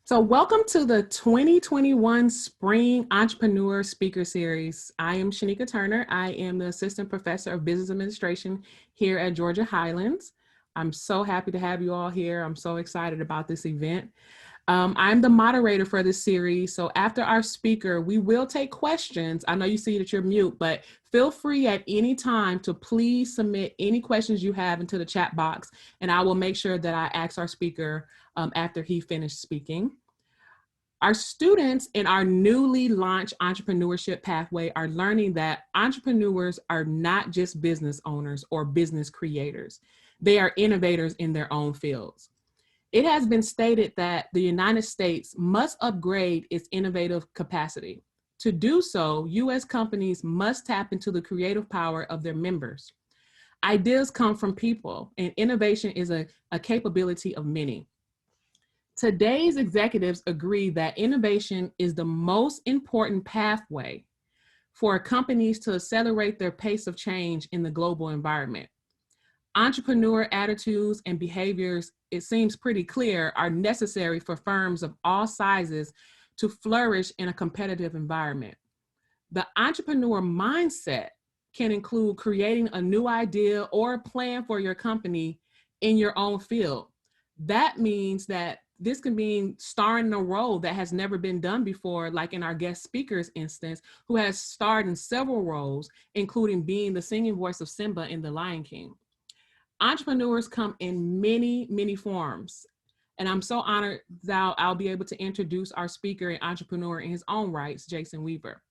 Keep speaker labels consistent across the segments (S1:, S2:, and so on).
S1: So, welcome to the 2021 Spring Entrepreneur Speaker Series. I am Shanika Turner. I am the Assistant Professor of Business Administration here at Georgia Highlands. I'm so happy to have you all here. I'm so excited about this event. I'm the moderator for this series. So after our speaker, we will take questions. I know you see that you're mute, but feel free at any time to please submit any questions you have into the chat box, and I will make sure that I ask our speaker after he finished speaking. Our students in our newly launched entrepreneurship pathway are learning that entrepreneurs are not just business owners or business creators. They are innovators in their own fields. It has been stated that the United States must upgrade its innovative capacity. To do so, U.S. companies must tap into the creative power of their members. Ideas come from people, and innovation is a capability of many. Today's executives agree that innovation is the most important pathway for companies to accelerate their pace of change in the global environment. Entrepreneur attitudes and behaviors, it seems pretty clear, are necessary for firms of all sizes to flourish in a competitive environment. The entrepreneur mindset can include creating a new idea or a plan for your company in your own field. That means that this can mean starring in a role that has never been done before, like in our guest speaker's instance, who has starred in several roles, including being the singing voice of Simba in The Lion King. Entrepreneurs come in many forms, and I'm so honored that I'll be able to introduce our speaker and entrepreneur in his own rights, Jason Weaver.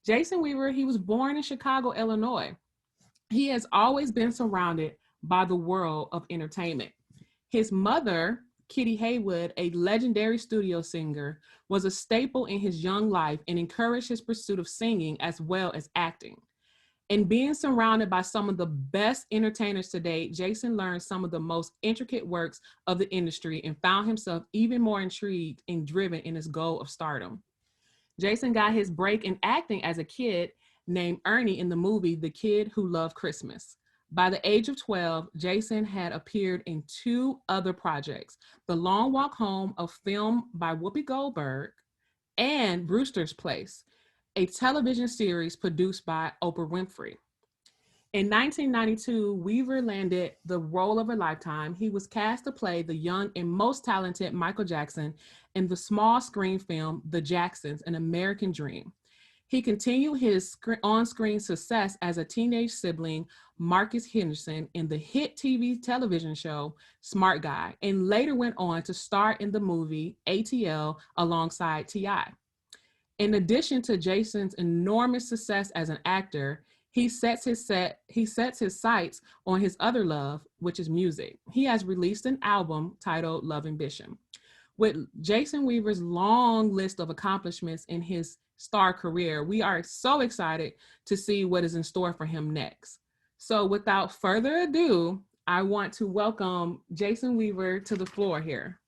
S1: Jason Weaver, he was born in Chicago, Illinois. He has always been surrounded by the world of entertainment. His mother, Kitty Haywood, a legendary studio singer, was a staple in his young life and encouraged his pursuit of singing as well as acting. And being surrounded by some of the best entertainers today, Jason learned some of the most intricate works of the industry and found himself even more intrigued and driven in his goal of stardom. Jason got his break in acting as a kid named Ernie in the movie The Kid Who Loved Christmas. By the age of 12, Jason had appeared in two other projects, The Long Walk Home, a film by Whoopi Goldberg, and Brewster's Place, a television series produced by Oprah Winfrey. In 1992, Weaver landed the role of a lifetime. He was cast to play the young and most talented Michael Jackson in the small screen film, The Jacksons, An American Dream. He continued his on-screen success as a teenage sibling, Marcus Henderson, in the hit TV television show, Smart Guy, and later went on to star in the movie ATL alongside T.I. In addition to Jason's enormous success as an actor, he sets his sights on his other love, which is music. He has released an album titled Love Ambition. With Jason Weaver's long list of accomplishments in his star career, we are so excited to see what is in store for him next. So without further ado, I want to welcome Jason Weaver to the floor here.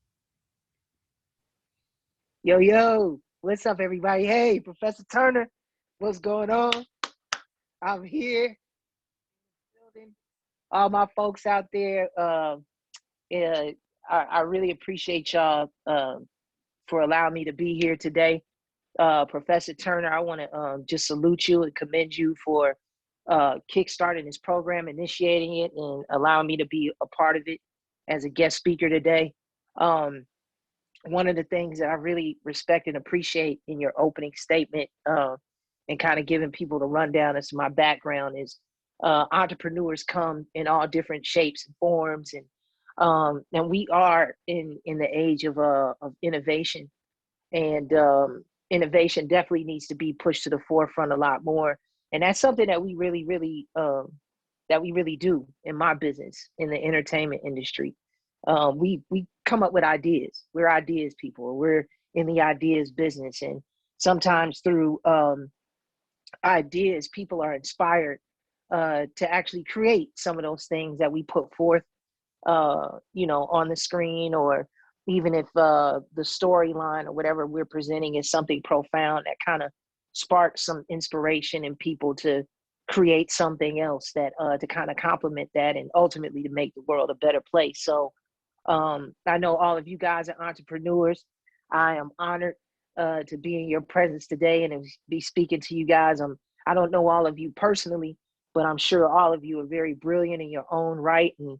S2: Yo, what's up, everybody? Hey, Professor Turner, what's going on? I'm here. All my folks out there, I really appreciate y'all for allowing me to be here today. Professor Turner, I want to just salute you and commend you for kickstarting this program, initiating it, and allowing me to be a part of it as a guest speaker today. One of the things that I really respect and appreciate in your opening statement and kind of giving people the rundown as to my background is entrepreneurs come in all different shapes and forms, and we are in the age of innovation, and innovation definitely needs to be pushed to the forefront a lot more, and that's something that we really do in my business in the entertainment industry. We come up with ideas. We're ideas people. We're in the ideas business, and sometimes through ideas, people are inspired to actually create some of those things that we put forth, on the screen, or even if the storyline or whatever we're presenting is something profound that kind of sparks some inspiration in people to create something else that to kind of complement that and ultimately to make the world a better place. So I know all of you guys are entrepreneurs. I am honored to be in your presence today and be speaking to you guys. I don't know all of you personally, but I'm sure all of you are very brilliant in your own right. And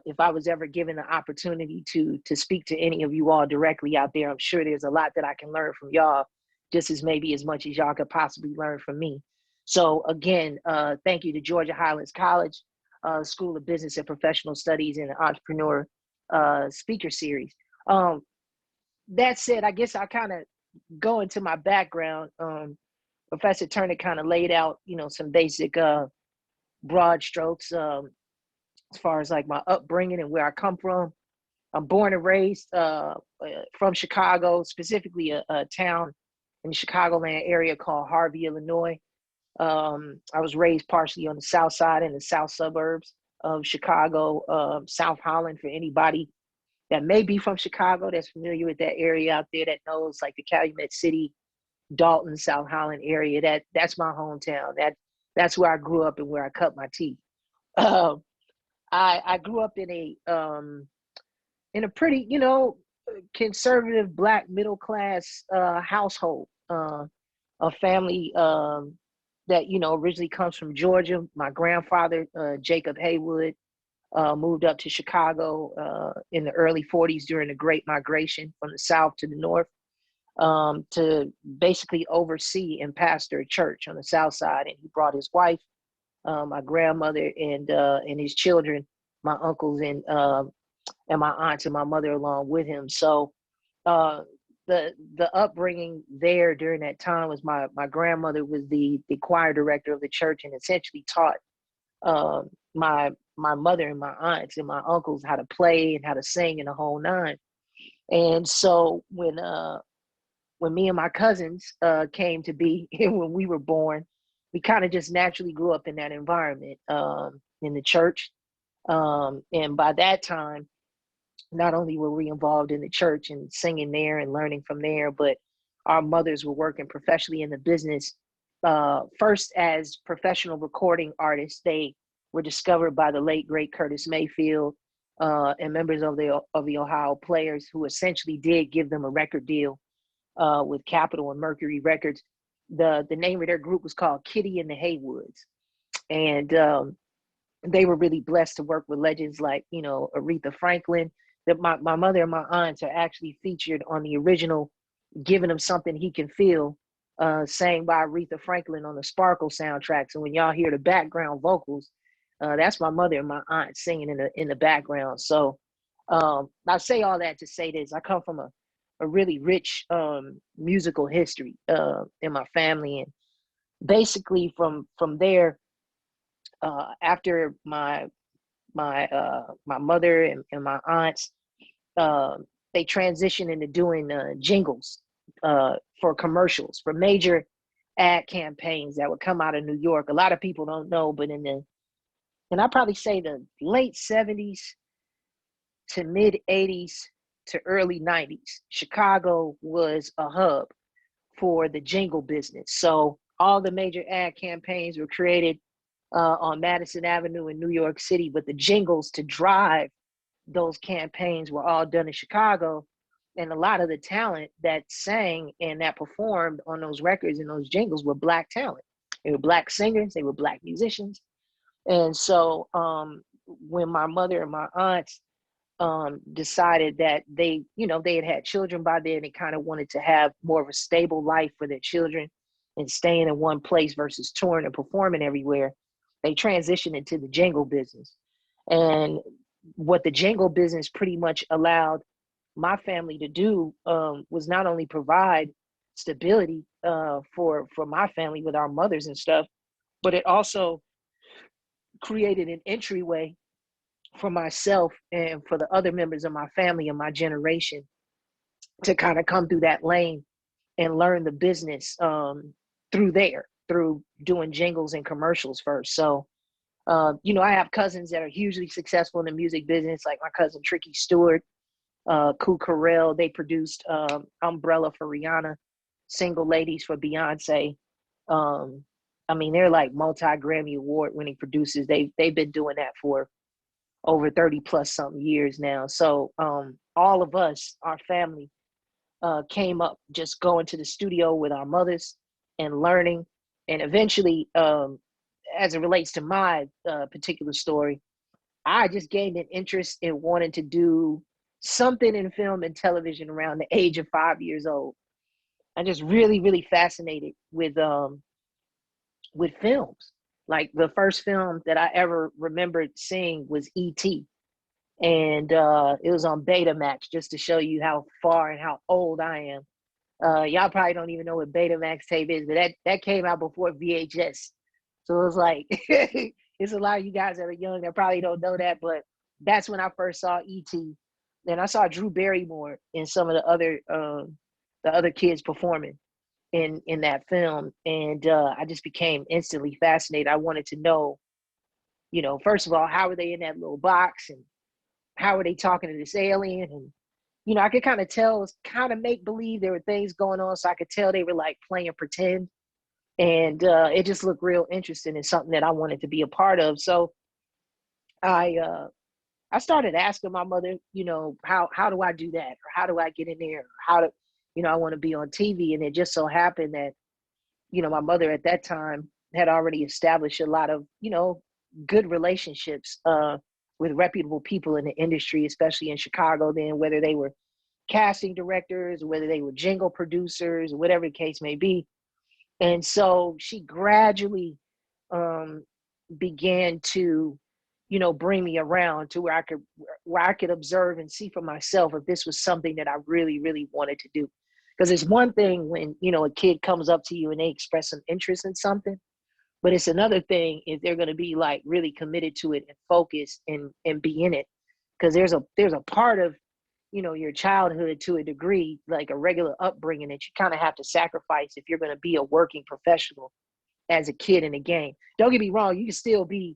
S2: if I was ever given the opportunity to speak to any of you all directly out there, I'm sure there's a lot that I can learn from y'all, just as maybe as much as y'all could possibly learn from me. So again, thank you to Georgia Highlands College, School of Business and Professional Studies and the Entrepreneur Speaker Series. That said, I guess I kind of go into my background. Professor Turner kind of laid out, some basic broad strokes as far as like my upbringing and where I come from. I'm born and raised from Chicago, specifically a town in the Chicagoland area called Harvey, Illinois. I was raised partially on the south side in the south suburbs of Chicago, South Holland, for anybody that may be from Chicago that's familiar with that area out there that knows, like the Calumet City, Dalton, South Holland area. That's my hometown. That's where I grew up and where I cut my teeth. I grew up in a pretty, conservative Black middle class household. A family that originally comes from Georgia. My grandfather, Jacob Haywood, moved up to Chicago in the early 40s during the Great Migration from the South to the North, to basically oversee and pastor a church on the South Side. And he brought his wife, my grandmother, and his children, my uncles and my aunts and my mother along with him. So the upbringing there during that time was my grandmother was the choir director of the church and essentially taught my mother and my aunts and my uncles how to play and how to sing and the whole nine. And so when me and my cousins came to be when we were born, we kind of just naturally grew up in that environment in the church. And by that time, not only were we involved in the church and singing there and learning from there, but our mothers were working professionally in the business. First as professional recording artists. They were discovered by the late, great Curtis Mayfield and members of the Ohio Players, who essentially did give them a record deal with Capitol and Mercury Records. The name of their group was called Kitty and the Haywoods. And they were really blessed to work with legends like, Aretha Franklin. That my mother and my aunts are actually featured on the original Giving Him Something He Can Feel, sang by Aretha Franklin on the Sparkle soundtrack. So when y'all hear the background vocals, that's my mother and my aunt singing in the background. So I say all that to say this. I come from a really rich musical history in my family. And basically from there, after my mother and my aunts, they transitioned into doing jingles for commercials, for major ad campaigns that would come out of New York. A lot of people don't know, but and I probably say the late 70s to mid 80s to early 90s, Chicago was a hub for the jingle business. So all the major ad campaigns were created on Madison Avenue in New York City, but the jingles to drive those campaigns were all done in Chicago. And a lot of the talent that sang and that performed on those records and those jingles were Black talent. They were Black singers, they were Black musicians. And so when my mother and my aunts decided that they had children by then, they kind of wanted to have more of a stable life for their children and staying in one place versus touring and performing everywhere, they transitioned into the jingle business. And what the jingle business pretty much allowed my family to do was not only provide stability for my family with our mothers and stuff, but it also created an entryway for myself and for the other members of my family and my generation to kind of come through that lane and learn the business through doing jingles and commercials first. So I have cousins that are hugely successful in the music business, like my cousin Tricky Stewart, Harrell. They produced Umbrella for Rihanna, Single Ladies for Beyonce. They're like multi-Grammy award winning producers. They've been doing that for over 30 plus something years now. So all of us, our family, came up, just going to the studio with our mothers and learning. And eventually, as it relates to my particular story, I just gained an interest in wanting to do something in film and television around the age of 5 years old. I'm just really, really fascinated with films. Like the first film that I ever remembered seeing was E.T. And it was on Betamax, just to show you how far and how old I am. Y'all probably don't even know what Betamax tape is, but that came out before VHS. So it was like, it's a lot of you guys that are young that probably don't know that, but that's when I first saw E.T. Then I saw Drew Barrymore and some of the other kids performing in that film, and I just became instantly fascinated. I wanted to know, first of all, how were they in that little box, and how were they talking to this alien, and I could kind of tell, it was kind of make believe there were things going on, so I could tell they were like playing pretend, and it just looked real interesting and something that I wanted to be a part of. So I started asking my mother, how do I do that, or how do I get in there, or how to, I want to be on TV, and it just so happened that my mother at that time had already established a lot of good relationships with reputable people in the industry, especially in Chicago then, whether they were casting directors, whether they were jingle producers, whatever the case may be. And so she gradually began to, bring me around to where I could observe and see for myself if this was something that I really, really wanted to do. Because it's one thing when, a kid comes up to you and they express some interest in something, but it's another thing if they're going to be like really committed to it and focused and be in it. Because there's a part of, your childhood to a degree, like a regular upbringing, that you kind of have to sacrifice if you're going to be a working professional as a kid in the game. Don't get me wrong, you can still be,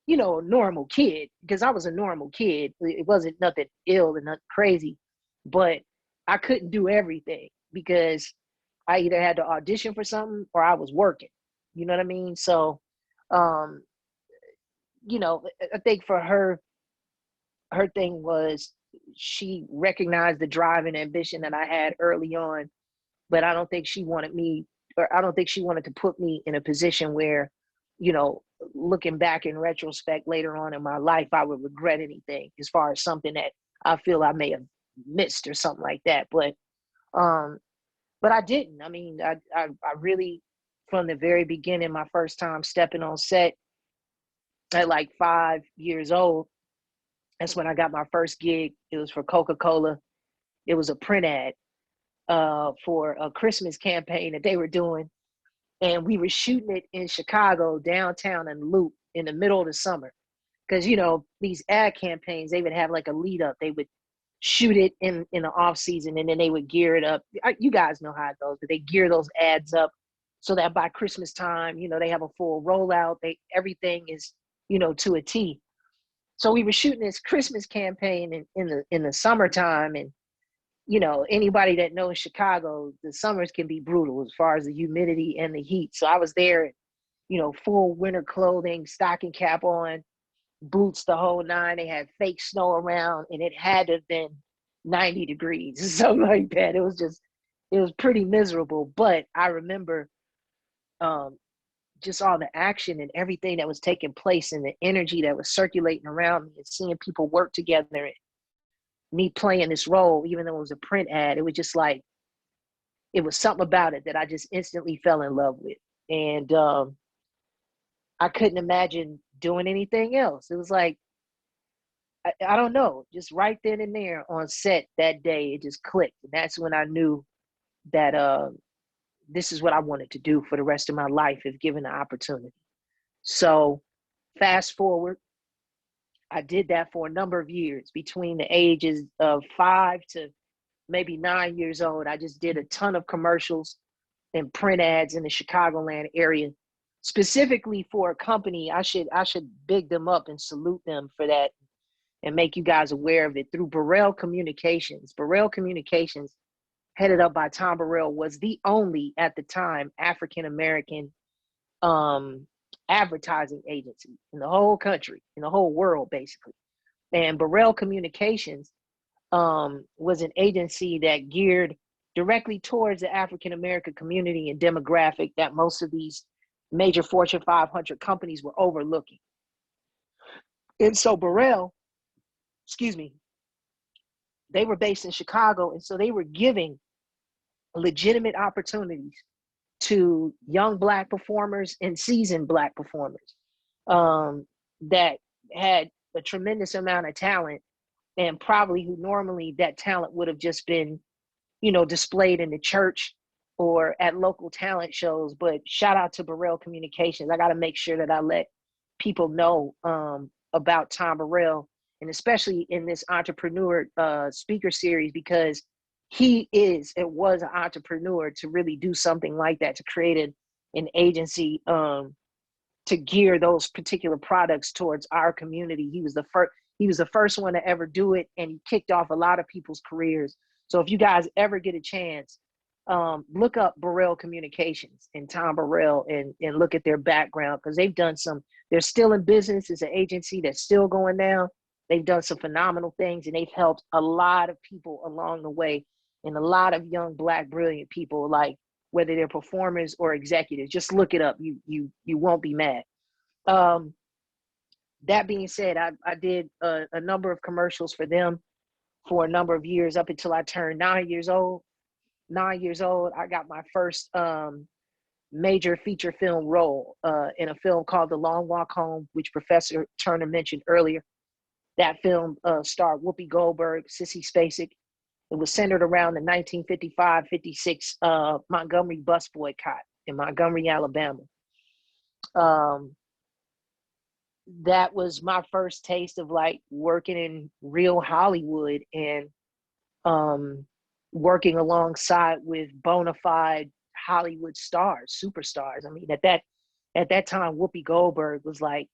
S2: a normal kid, because I was a normal kid. It wasn't nothing ill and nothing crazy, but I couldn't do everything because I either had to audition for something or I was working. You know what I mean? So, I think for her thing was she recognized the drive and ambition that I had early on, but I don't think she wanted to put me in a position where, looking back in retrospect later on in my life, I would regret anything as far as something that I feel I may have missed or something like that. But I didn't. I mean, I really, from the very beginning, my first time stepping on set at like 5 years old, that's when I got my first gig. It was for Coca-Cola. It was a print ad for a Christmas campaign that they were doing. And we were shooting it in Chicago, downtown in Loop, in the middle of the summer. Because, these ad campaigns, they would have like a lead up. They would shoot it in the off season, and then they would gear it up. You guys know how it goes, but they gear those ads up so that by Christmas time, they have a full rollout. Everything is, to a T. So we were shooting this Christmas campaign in the summertime, and anybody that knows Chicago, the summers can be brutal as far as the humidity and the heat. So I was there, full winter clothing, stocking cap on, boots, the whole nine. They had fake snow around, and it had to have been 90 degrees, something like that. It was pretty miserable. But I remember just all the action and everything that was taking place and the energy that was circulating around me, and seeing people work together, and me playing this role, even though it was a print ad. It was just like, it was something about it that I just instantly fell in love with. And I couldn't imagine doing anything else. It was like, I don't know, just right then and there on set that day, it just clicked. And that's when I knew that this is what I wanted to do for the rest of my life if given the opportunity. So fast forward, I did that for a number of years, between the ages of 5 to maybe 9 years old. I just did a ton of commercials and print ads in the Chicagoland area, specifically for a company. I should big them up and salute them for that, and make you guys aware of it, through Burrell Communications. Burrell Communications, headed up by Tom Burrell, was the only, at the time, African-American advertising agency in the whole country, in the whole world, basically. And Burrell Communications was an agency that geared directly towards the African American community and demographic that most of these major Fortune 500 companies were overlooking. And so Burrell, excuse me, they were based in Chicago, and so they were giving legitimate opportunities to young Black performers and seasoned Black performers that had a tremendous amount of talent, and probably who normally that talent would have just been, displayed in the church or at local talent shows. But shout out to Burrell Communications. I got to make sure that I let people know about Tom Burrell, and especially in this entrepreneur speaker series, because he is and was an entrepreneur to really do something like that, to create an agency to gear those particular products towards our community. He was the first one to ever do it, and he kicked off a lot of people's careers. So if you guys ever get a chance, look up Burrell Communications and Tom Burrell and look at their background, because they're still in business. It's an agency that's still going down. They've done some phenomenal things, and they've helped a lot of people along the way, and a lot of young Black brilliant people, like whether they're performers or executives. Just look it up. You won't be mad. That being said, I did a number of commercials for them for a number of years, up until I turned 9 years old. 9 years old, I got my first major feature film role in a film called The Long Walk Home, which Professor Turner mentioned earlier. That film starred Whoopi Goldberg, Sissy Spacek. It was centered around the 1955-56 Montgomery bus boycott in Montgomery, Alabama. That was my first taste of like working in real Hollywood and working alongside with bona fide Hollywood stars, superstars. I mean, at that time, Whoopi Goldberg was like,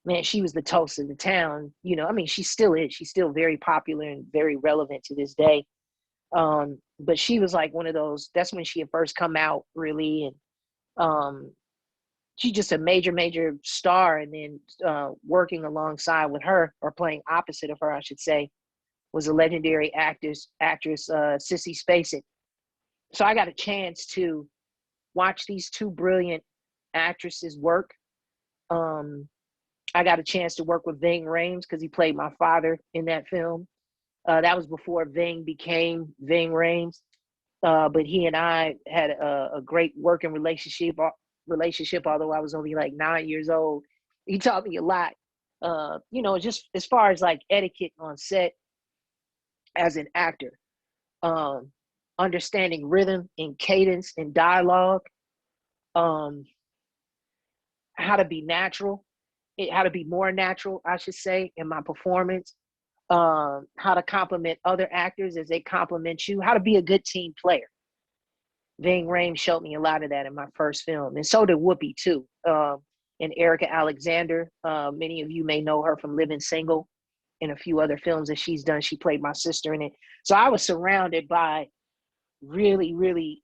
S2: man, she was the toast of the town. I mean, she still is. She's still very popular and very relevant to this day. But she was like one of those, that's when she had first come out, really. And she's just a major star. And then working alongside with her, or playing opposite of her, I should say, was a legendary actress Sissy Spacek. So I got a chance to watch these two brilliant actresses work. I got a chance to work with Ving Rhames, because he played my father in that film. That was before Ving became Ving Rhames. But he and I had a great working relationship, although I was only like 9 years old. He taught me a lot, just as far as like etiquette on set as an actor, understanding rhythm and cadence and dialogue, how to be natural, how to be more natural, I should say, in my performance, how to compliment other actors as they compliment you, how to be a good team player. Ving Rhames showed me a lot of that in my first film, and so did Whoopi too. And Erica Alexander, many of you may know her from Living Single and a few other films that she's done. She played my sister in it. So I was surrounded by really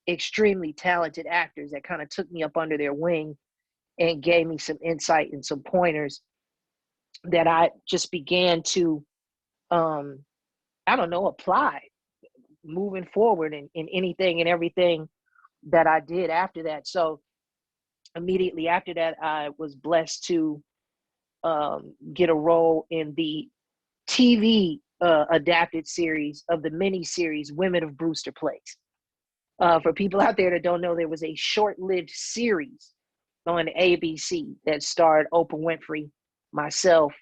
S2: extremely talented actors that kind of took me up under their wing and gave me some insight and some pointers that I just began to, apply moving forward in anything and everything that I did after that. So immediately after that, I was blessed to get a role in the TV adapted series of the mini-series Women of Brewster Place. For people out there that don't know, there was a short-lived series on ABC that starred Oprah Winfrey, myself,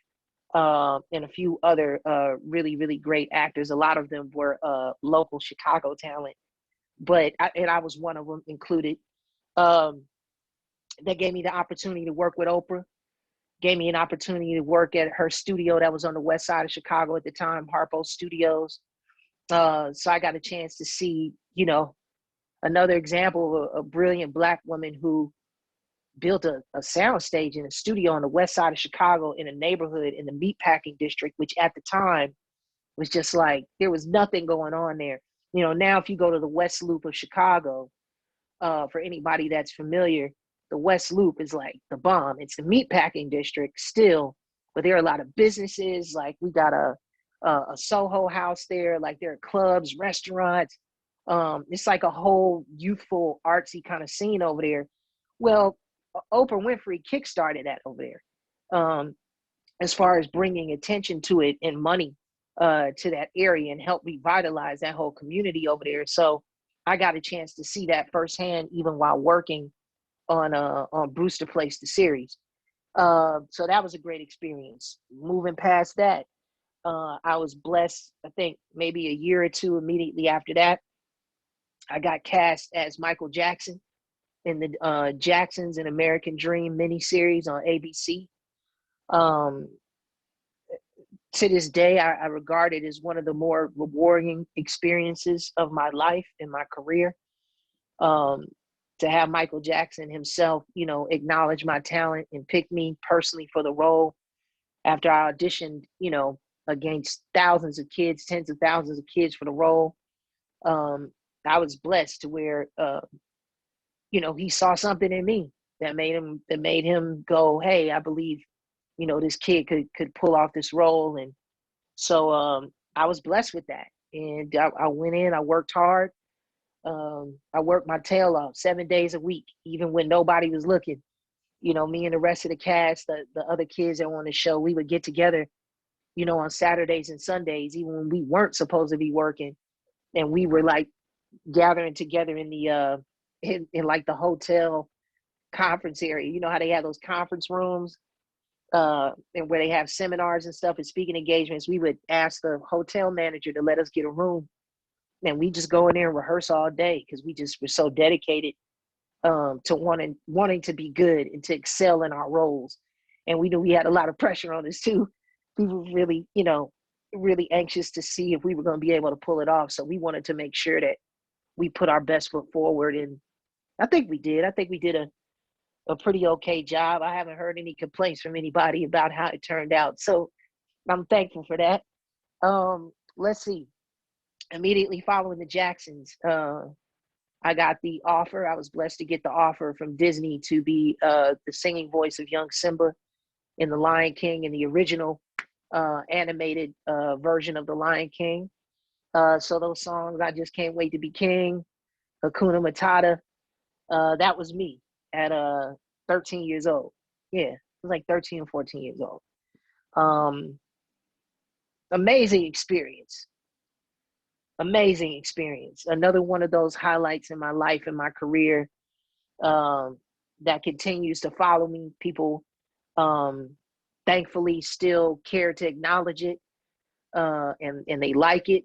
S2: and a few other really great actors. A lot of them were local Chicago talent, but I was one of them included. That gave me the opportunity to work with Oprah, gave me an opportunity to work at her studio that was on the west side of Chicago at the time, Harpo Studios. So I got a chance to see, another example of a brilliant Black woman who built a sound stage in a studio on the west side of Chicago in a neighborhood in the meatpacking district, which at the time was just like, there was nothing going on there. Now if you go to the West Loop of Chicago, for anybody that's familiar, the West Loop is like the bomb. It's the meatpacking district still, but there are a lot of businesses. Like we got a a Soho house there. Like there are clubs, restaurants. It's like a whole youthful, artsy kind of scene over there. Well, Oprah Winfrey kickstarted that over there, as far as bringing attention to it and money to that area and help revitalize that whole community over there. So I got a chance to see that firsthand, even while working on Brewster Place, the series. So that was a great experience. Moving past that, I was blessed. I think maybe a year or two immediately after that, I got cast as Michael Jackson in the Jacksons and American Dream miniseries on ABC. Um, to this day, I regard it as one of the more rewarding experiences of my life and my career. Um, to have Michael Jackson himself, acknowledge my talent and pick me personally for the role after I auditioned, against thousands of kids, tens of thousands of kids for the role. I was blessed to where, he saw something in me that made him go, hey, I believe, this kid could pull off this role. And so I was blessed with that. And I went in, I worked hard. I worked my tail off 7 days a week, even when nobody was looking. Me and the rest of the cast, the other kids that were on the show, we would get together, on Saturdays and Sundays, even when we weren't supposed to be working. And we were like gathering together in the in like the hotel conference area. You know how they have those conference rooms and where they have seminars and stuff and speaking engagements. We would ask the hotel manager to let us get a room, and we just go in there and rehearse all day because we just were so dedicated to wanting to be good and to excel in our roles. And we knew we had a lot of pressure on us too. We were really, really anxious to see if we were going to be able to pull it off. So we wanted to make sure that we put our best foot forward. And I think we did. I think we did a pretty okay job. I haven't heard any complaints from anybody about how it turned out. So I'm thankful for that. Let's see. Immediately following the Jacksons, I got the offer. I was blessed to get the offer from Disney to be the singing voice of young Simba in The Lion King, in the original animated version of The Lion King. So those songs, I Just Can't Wait to Be King, Hakuna Matata, that was me at 13 years old. Yeah, I was like 13 or 14 years old. Amazing experience. Amazing experience. Another one of those highlights in my life and my career that continues to follow me. People thankfully still care to acknowledge it and they like it.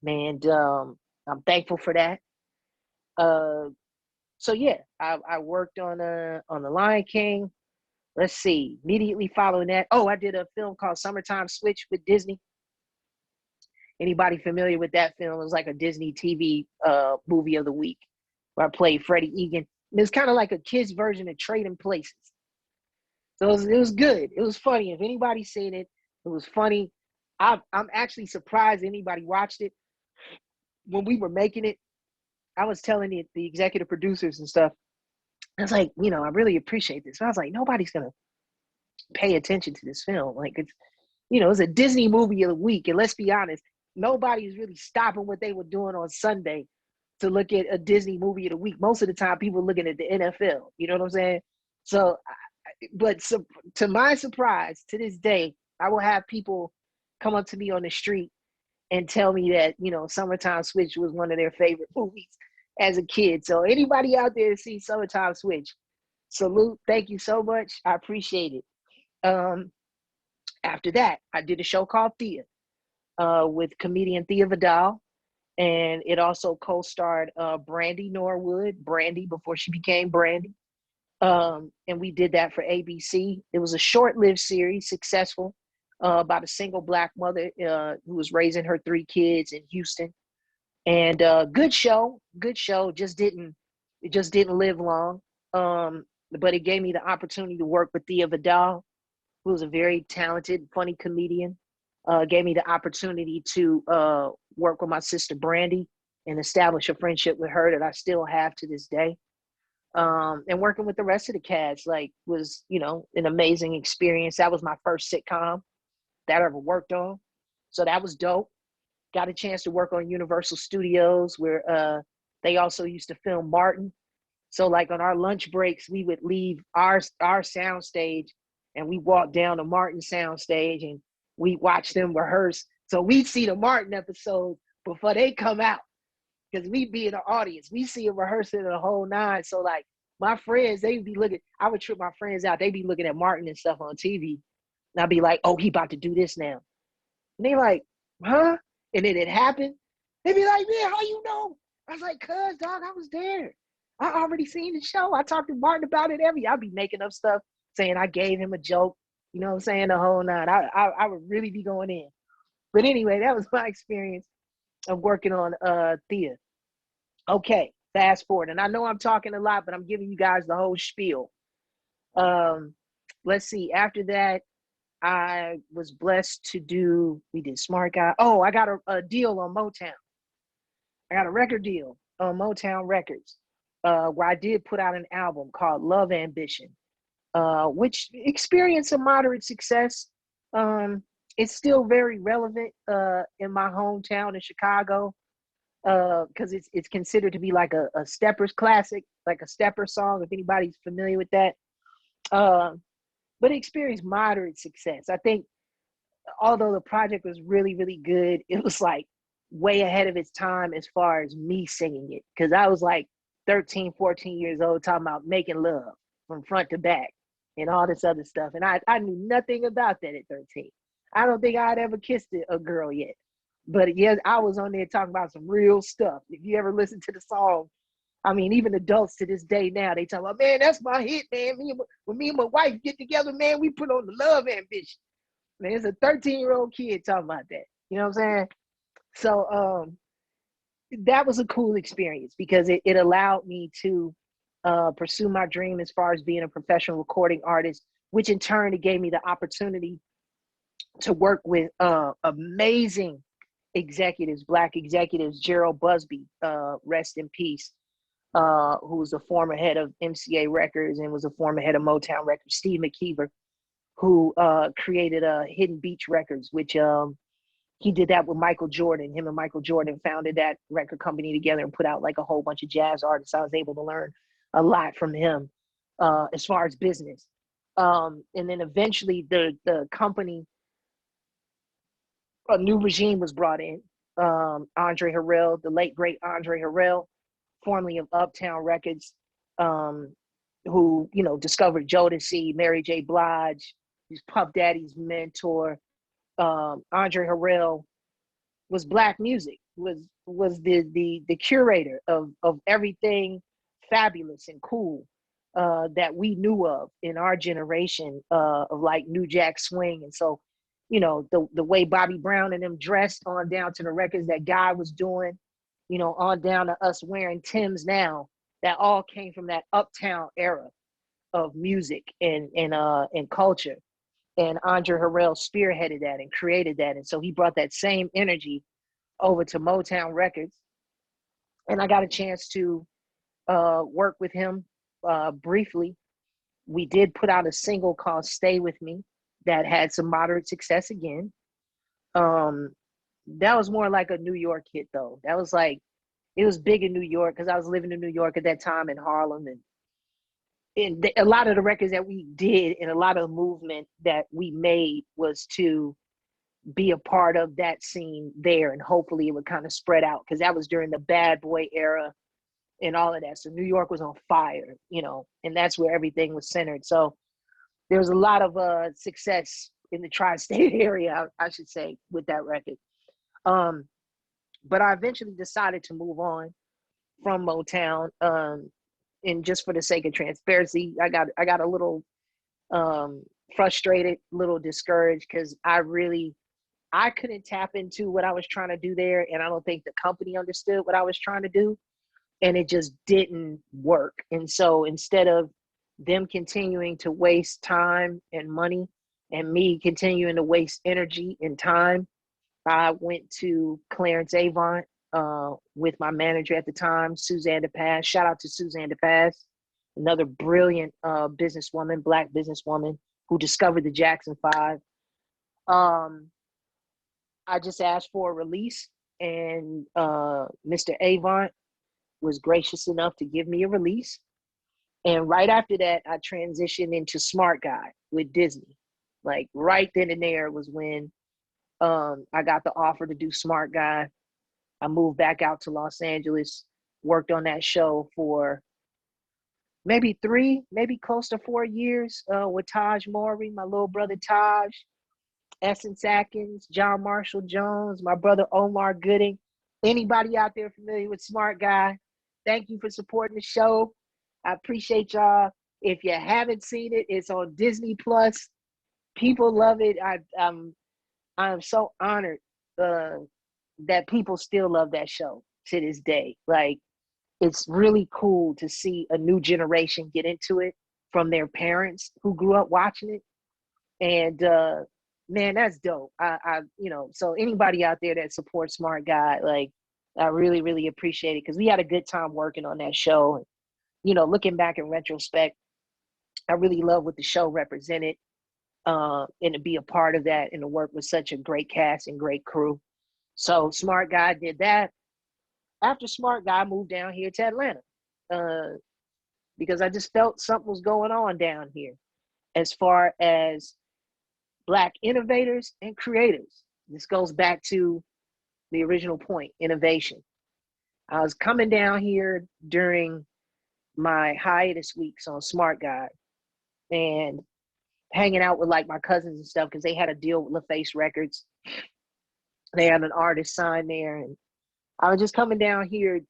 S2: And I'm thankful for that. So yeah, I worked on The Lion King. Let's see, immediately following that, I did a film called Summertime Switch with Disney. Anybody familiar with that film? It was like a Disney TV movie of the week where I played Freddie Egan. And it's kind of like a kid's version of Trading Places. So it was good. It was funny. If anybody's seen it, it was funny. I'm actually surprised anybody watched it. When we were making it, I was telling the executive producers and stuff, I was like, I really appreciate this. But I was like, nobody's going to pay attention to this film. Like it's a Disney movie of the week. And let's be honest, nobody's really stopping what they were doing on Sunday to look at a Disney movie of the week. Most of the time, people are looking at the NFL. You know what I'm saying? So, to my surprise, to this day, I will have people come up to me on the street and tell me that, Summertime Switch was one of their favorite movies as a kid. So anybody out there see Summertime Switch, salute. Thank you so much. I appreciate it. After that, I did a show called Thea with comedian Thea Vidal. And it also co-starred Brandy Norwood, Brandy before she became Brandy. And we did that for ABC. It was a short-lived series, successful, about a single Black mother who was raising her 3 kids in Houston. And good show. It just didn't live long. But it gave me the opportunity to work with Thea Vidal, who was a very talented, funny comedian. Gave me the opportunity to work with my sister Brandy and establish a friendship with her that I still have to this day. And working with the rest of the cast was an amazing experience. That was my first sitcom that I ever worked on. So that was dope. Got a chance to work on Universal Studios where they also used to film Martin. So like on our lunch breaks, we would leave our sound stage and we walk down to Martin sound stage and we watch them rehearse. So we'd see the Martin episodes before they come out because we'd be in the audience. We see them rehearsing the whole nine. So like my friends, they'd be looking, I would trip my friends out. They'd be looking at Martin and stuff on TV. And I'd be like, oh, he about to do this now. And they like, huh? And then it happened. They'd be like, man, how you know? I was like, cuz, dog, I was there. I already seen the show. I talked to Martin about it I'll be making up stuff, saying I gave him a joke. You know what I'm saying? The whole nine. I would really be going in. But anyway, that was my experience of working on Thea. Okay, fast forward. And I know I'm talking a lot, but I'm giving you guys the whole spiel. Let's see. After that, I was blessed to do, we did Smart Guy. Oh, I got a deal on Motown. I got a record deal on Motown Records, where I did put out an album called Love Ambition, which experienced some moderate success. It's still very relevant in my hometown in Chicago, because it's considered to be like a Steppers classic, like a Stepper song, if anybody's familiar with that. But it experienced moderate success. I think although the project was really, really good, it was like way ahead of its time as far as me singing it. Because I was like 13, 14 years old talking about making love from front to back and all this other stuff. And I knew nothing about that at 13. I don't think I'd ever kissed a girl yet. But yes, I was on there talking about some real stuff. If you ever listen to the song, I mean, even adults to this day now, they talk about, man, that's my hit, man. When me and my wife get together, man, we put on the Love Ambition. Man, it's a 13-year-old kid talking about that. You know what I'm saying? So that was a cool experience because it allowed me to pursue my dream as far as being a professional recording artist, which in turn, it gave me the opportunity to work with amazing executives, Black executives, Gerald Busby, rest in peace, who was a former head of MCA Records and was a former head of Motown Records, Steve McKeever, who created Hidden Beach Records, which he did that with Michael Jordan. Him and Michael Jordan founded that record company together and put out like a whole bunch of jazz artists. I was able to learn a lot from him as far as business. And then eventually the company, a new regime was brought in. Andre Harrell, the late great Andre Harrell, formerly of Uptown Records, who, you know, discovered Jodeci, Mary J. Blige, he's Puff Daddy's mentor. Andre Harrell was Black music, was the curator of everything fabulous and cool that we knew of in our generation of like New Jack Swing. And so, you know, the way Bobby Brown and them dressed on down to the records that Guy was doing, you know, on down to us wearing Timbs now, that all came from that Uptown era of music and culture. And Andre Harrell spearheaded that and created that. And so he brought that same energy over to Motown Records. And I got a chance to work with him briefly. We did put out a single called Stay With Me that had some moderate success again. That was more like a New York hit though. That was like, it was big in New York because I was living in New York at that time in Harlem. And a lot of the records that we did and a lot of the movement that we made was to be a part of that scene there. And hopefully it would kind of spread out because that was during the bad boy era and all of that. So New York was on fire, you know, and that's where everything was centered. So there was a lot of success in the tri-state area, I should say, with that record. But I eventually decided to move on from Motown. And just for the sake of transparency, I got a little frustrated, a little discouraged because I couldn't tap into what I was trying to do there. And I don't think the company understood what I was trying to do. And it just didn't work. And so instead of them continuing to waste time and money and me continuing to waste energy and time, I went to Clarence Avant with my manager at the time, Suzanne DePass. Shout out to Suzanne DePass, another brilliant businesswoman, Black businesswoman who discovered the Jackson Five. I just asked for a release, and Mr. Avant was gracious enough to give me a release. And right after that, I transitioned into Smart Guy with Disney. Like right then and there was when I got the offer to do Smart Guy. I moved back out to Los Angeles, worked on that show for maybe 3, maybe close to 4 years with Taj Mowry, my little brother Taj, Essence Atkins, John Marshall Jones, my brother Omar Gooding. Anybody out there familiar with Smart Guy, thank you for supporting the show. I appreciate y'all. If you haven't seen it, it's on Disney Plus. People love it. I'm so honored that people still love that show to this day. Like, it's really cool to see a new generation get into it from their parents who grew up watching it. And man, that's dope. So anybody out there that supports Smart Guy, like, I really, really appreciate it, because we had a good time working on that show. And, looking back in retrospect, I really love what the show represented, and to be a part of that and to work with such a great cast and great crew. So Smart Guy did that. After Smart Guy, I moved down here to Atlanta because I just felt something was going on down here as far as Black innovators and creators. This goes back to the original point, innovation. I was coming down here during my hiatus weeks on Smart Guy and hanging out with like my cousins and stuff, because they had a deal with LaFace Records. They had an artist signed there, and I was just coming down here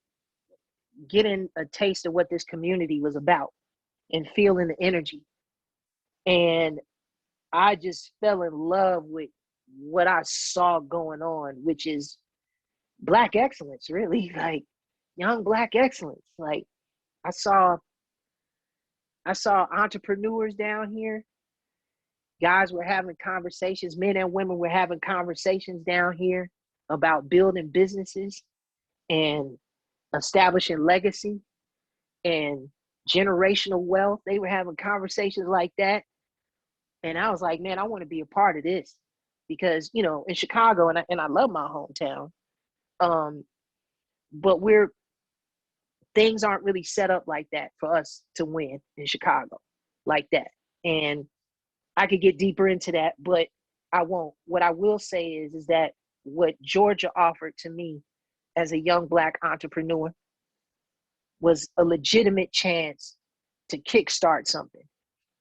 S2: getting a taste of what this community was about and feeling the energy. And I just fell in love with what I saw going on, which is Black excellence, really, like young Black excellence. Like, I saw entrepreneurs down here. Guys were having conversations, men and women were having conversations down here about building businesses and establishing legacy and generational wealth. They were having conversations like that. And I was like, man, I want to be a part of this, because, in Chicago, and I love my hometown, but things aren't really set up like that for us to win in Chicago like that. And I could get deeper into that, but I won't. What I will say is that what Georgia offered to me as a young Black entrepreneur was a legitimate chance to kickstart something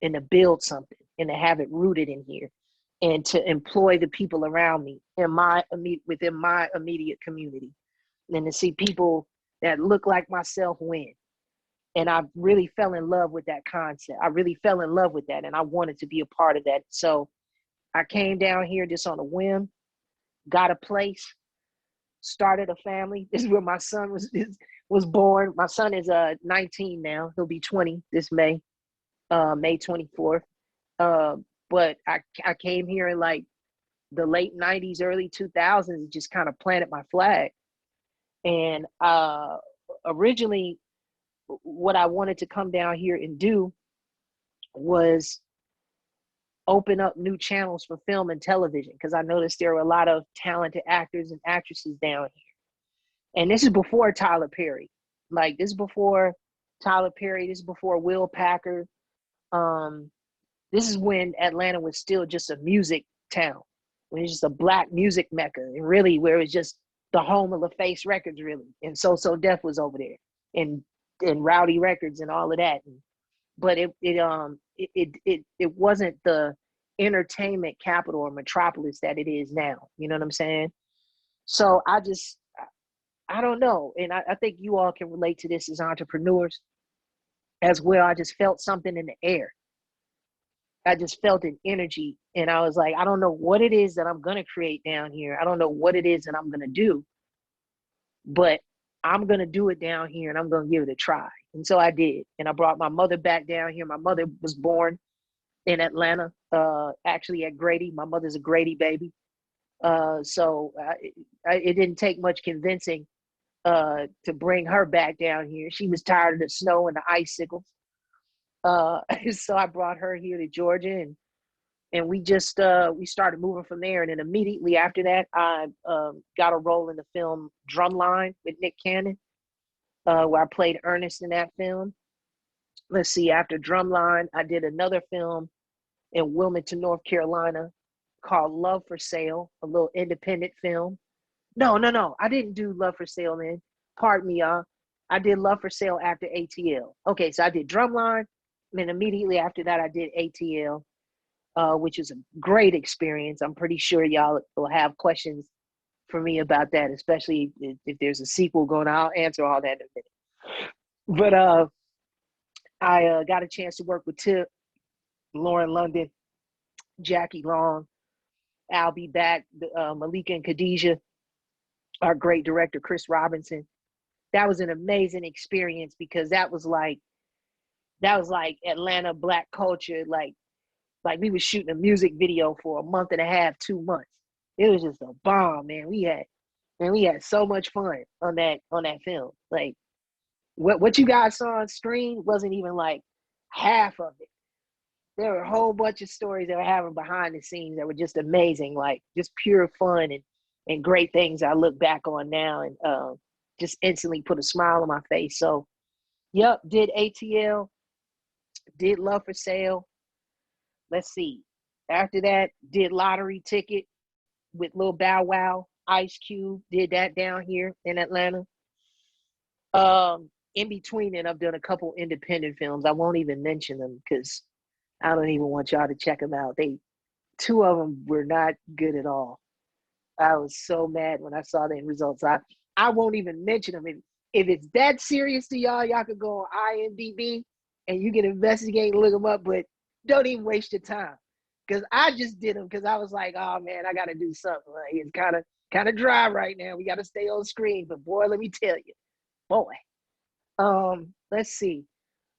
S2: and to build something and to have it rooted in here and to employ the people around me within my immediate community, and to see people that look like myself win. And I really fell in love with that concept. I really fell in love with that, and I wanted to be a part of that. So I came down here just on a whim, got a place, started a family. This is where my son was born. My son is 19 now. He'll be 20 this May 24th. But I came here in like the late 90s, early 2000s, and just kind of planted my flag. And originally, what I wanted to come down here and do was open up new channels for film and television, because I noticed there were a lot of talented actors and actresses down here. And this is before Tyler Perry. Like, this is before Tyler Perry. This is before Will Packer. This is when Atlanta was still just a music town, when it was just a Black music mecca, and really where it was just the home of LaFace Records, really. And So Def was over there, and Rowdy Records and all of that. But it wasn't the entertainment capital or metropolis that it is now. You know what I'm saying? So I don't know. And I think you all can relate to this as entrepreneurs as well. I just felt something in the air. I just felt an energy, and I was like, I don't know what it is that I'm going to create down here. I don't know what it is that I'm going to do, but I'm going to do it down here, and I'm going to give it a try. And so I did. And I brought my mother back down here. My mother was born in Atlanta, actually at Grady. My mother's a Grady baby. So it didn't take much convincing to bring her back down here. She was tired of the snow and the icicles. So I brought her here to Georgia, and we started moving from there. And then immediately after that, I got a role in the film Drumline with Nick Cannon, where I played Ernest in that film. Let's see, after Drumline, I did another film in Wilmington, North Carolina called Love for Sale, a little independent film. No, I didn't do Love for Sale then. Pardon me, y'all. I did Love for Sale after ATL. Okay, so I did Drumline, and then immediately after that, I did ATL, which is a great experience. I'm pretty sure y'all will have questions for me about that, especially if there's a sequel going on. I'll answer all that in a minute. But I got a chance to work with Tip, Lauren London, Jackie Long, I'll Be Back, Malika and Khadijah, our great director, Chris Robinson. That was an amazing experience because that was like Atlanta Black culture. Like we was shooting a music video for a month and a half, 2 months. It was just a bomb, man. We had so much fun on that film. Like what you guys saw on screen wasn't even like half of it. There were a whole bunch of stories that were happening behind the scenes that were just amazing, like just pure fun and great things I look back on now and just instantly put a smile on my face. So, yep, did ATL, did Love for Sale. Let's see. After that, did Lottery Ticket with Lil Bow Wow, Ice Cube, did that down here in Atlanta. In between it, I've done a couple independent films. I won't even mention them because I don't even want y'all to check them out. Two of them were not good at all. I was so mad when I saw the end results. I won't even mention them. If it's that serious to y'all could go on IMDb and you can investigate and look them up, but don't even waste your time. Because I just did them because I was like, oh man, I got to do something. Like, it's kind of dry right now. We got to stay on screen. But boy, let me tell you, boy. Let's see.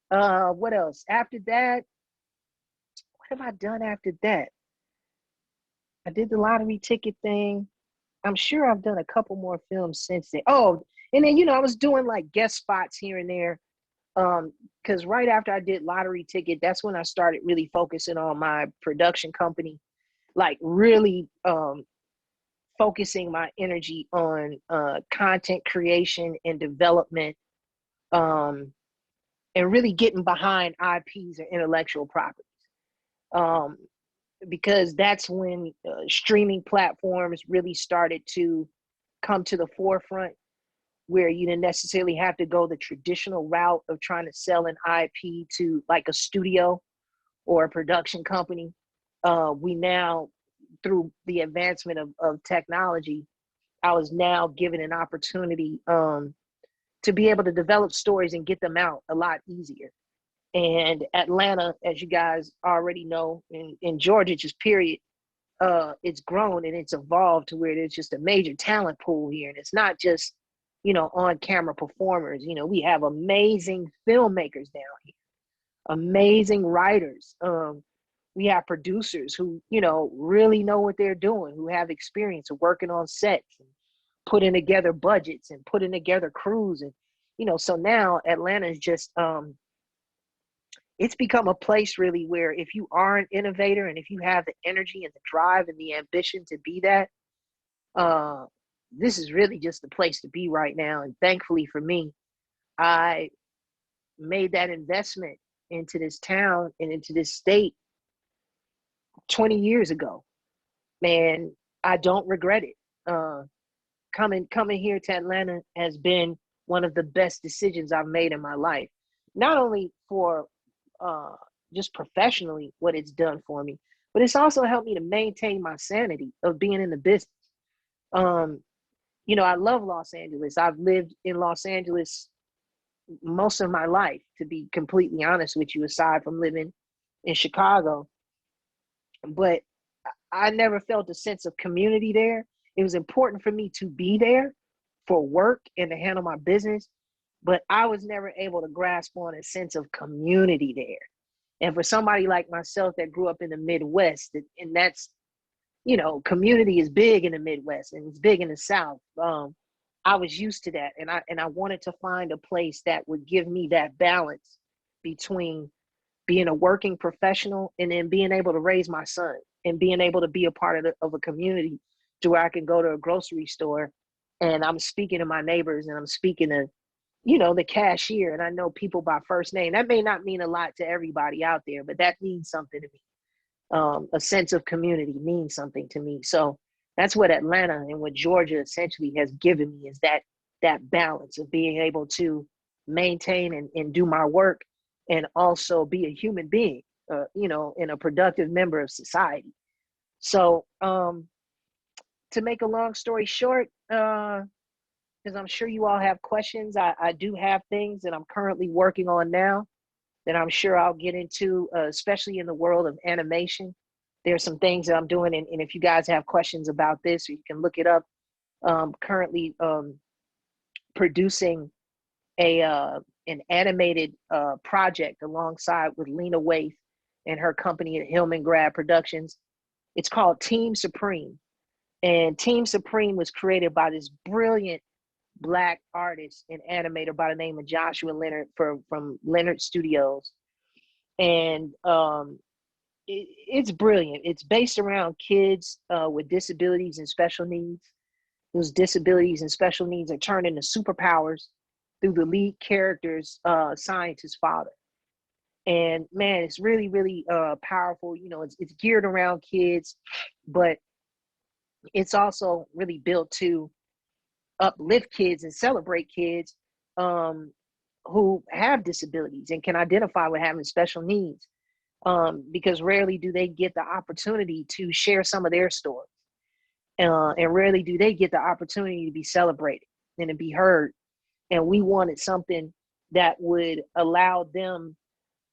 S2: What else? After that, what have I done after that? I did the Lottery Ticket thing. I'm sure I've done a couple more films since then. Oh, and then, I was doing like guest spots here and there. Because right after I did Lottery Ticket, that's when I started really focusing on my production company, like really focusing my energy on content creation and development, and really getting behind IPs and intellectual properties. Because that's when streaming platforms really started to come to the forefront, where you didn't necessarily have to go the traditional route of trying to sell an IP to like a studio or a production company. We now, through the advancement of technology, I was now given an opportunity to be able to develop stories and get them out a lot easier. And Atlanta, as you guys already know, in Georgia, just period, it's grown and it's evolved to where there's just a major talent pool here. And it's not just, on-camera performers. We have amazing filmmakers down here, amazing writers. We have producers who, really know what they're doing, who have experience of working on sets and putting together budgets and putting together crews. And, so now Atlanta is just, it's become a place really where if you are an innovator and if you have the energy and the drive and the ambition to be that, this is really just the place to be right now. And thankfully for me, I made that investment into this town and into this state 20 years ago. Man, I don't regret it. Coming here to Atlanta has been one of the best decisions I've made in my life. Not only for just professionally what it's done for me, but it's also helped me to maintain my sanity of being in the business. I love Los Angeles. I've lived in Los Angeles most of my life, to be completely honest with you, aside from living in Chicago. But I never felt a sense of community there. It was important for me to be there for work and to handle my business, but I was never able to grasp on a sense of community there. And for somebody like myself that grew up in the Midwest, and that's, community is big in the Midwest and it's big in the South. I was used to that, and I wanted to find a place that would give me that balance between being a working professional, and then being able to raise my son and being able to be a part of a community to where I can go to a grocery store and I'm speaking to my neighbors and I'm speaking to, the cashier, and I know people by first name. That may not mean a lot to everybody out there, but that means something to me. A sense of community means something to me. So that's what Atlanta and what Georgia essentially has given me, is that balance of being able to maintain and do my work and also be a human being, and a productive member of society. So to make a long story short, because I'm sure you all have questions, I do have things that I'm currently working on now that I'm sure I'll get into, especially in the world of animation. There's some things that I'm doing, and if you guys have questions about this, you can look it up. Currently producing an animated project alongside with Lena Waithe and her company at Hillman Grad Productions. It's called Team Supreme. And Team Supreme was created by this brilliant Black artist and animator by the name of Joshua Leonard from Leonard Studios. And it's brilliant. It's based around kids with disabilities and special needs. Those disabilities and special needs are turned into superpowers through the lead character's scientist father. And man, it's really, really powerful. It's geared around kids, but it's also really built to uplift kids and celebrate kids who have disabilities and can identify with having special needs, because rarely do they get the opportunity to share some of their stories, and rarely do they get the opportunity to be celebrated and to be heard. And we wanted something that would allow them,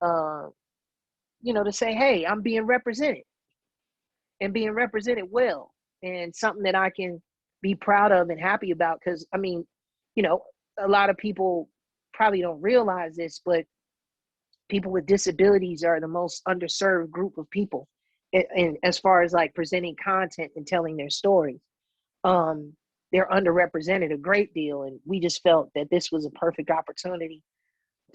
S2: to say, hey, I'm being represented and being represented well, and something that I can be proud of and happy about. Because, a lot of people probably don't realize this, but people with disabilities are the most underserved group of people. And as far as like presenting content and telling their stories, they're underrepresented a great deal. And we just felt that this was a perfect opportunity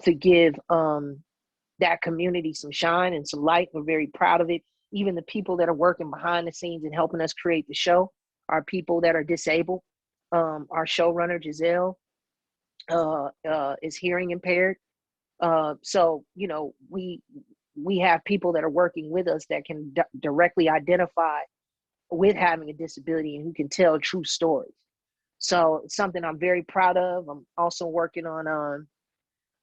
S2: to give that community some shine and some light. We're very proud of it. Even the people that are working behind the scenes and helping us create the show are people that are disabled. Our showrunner, Giselle, is hearing impaired. So, we have people that are working with us that can directly identify with having a disability and who can tell true stories. So it's something I'm very proud of. I'm also working on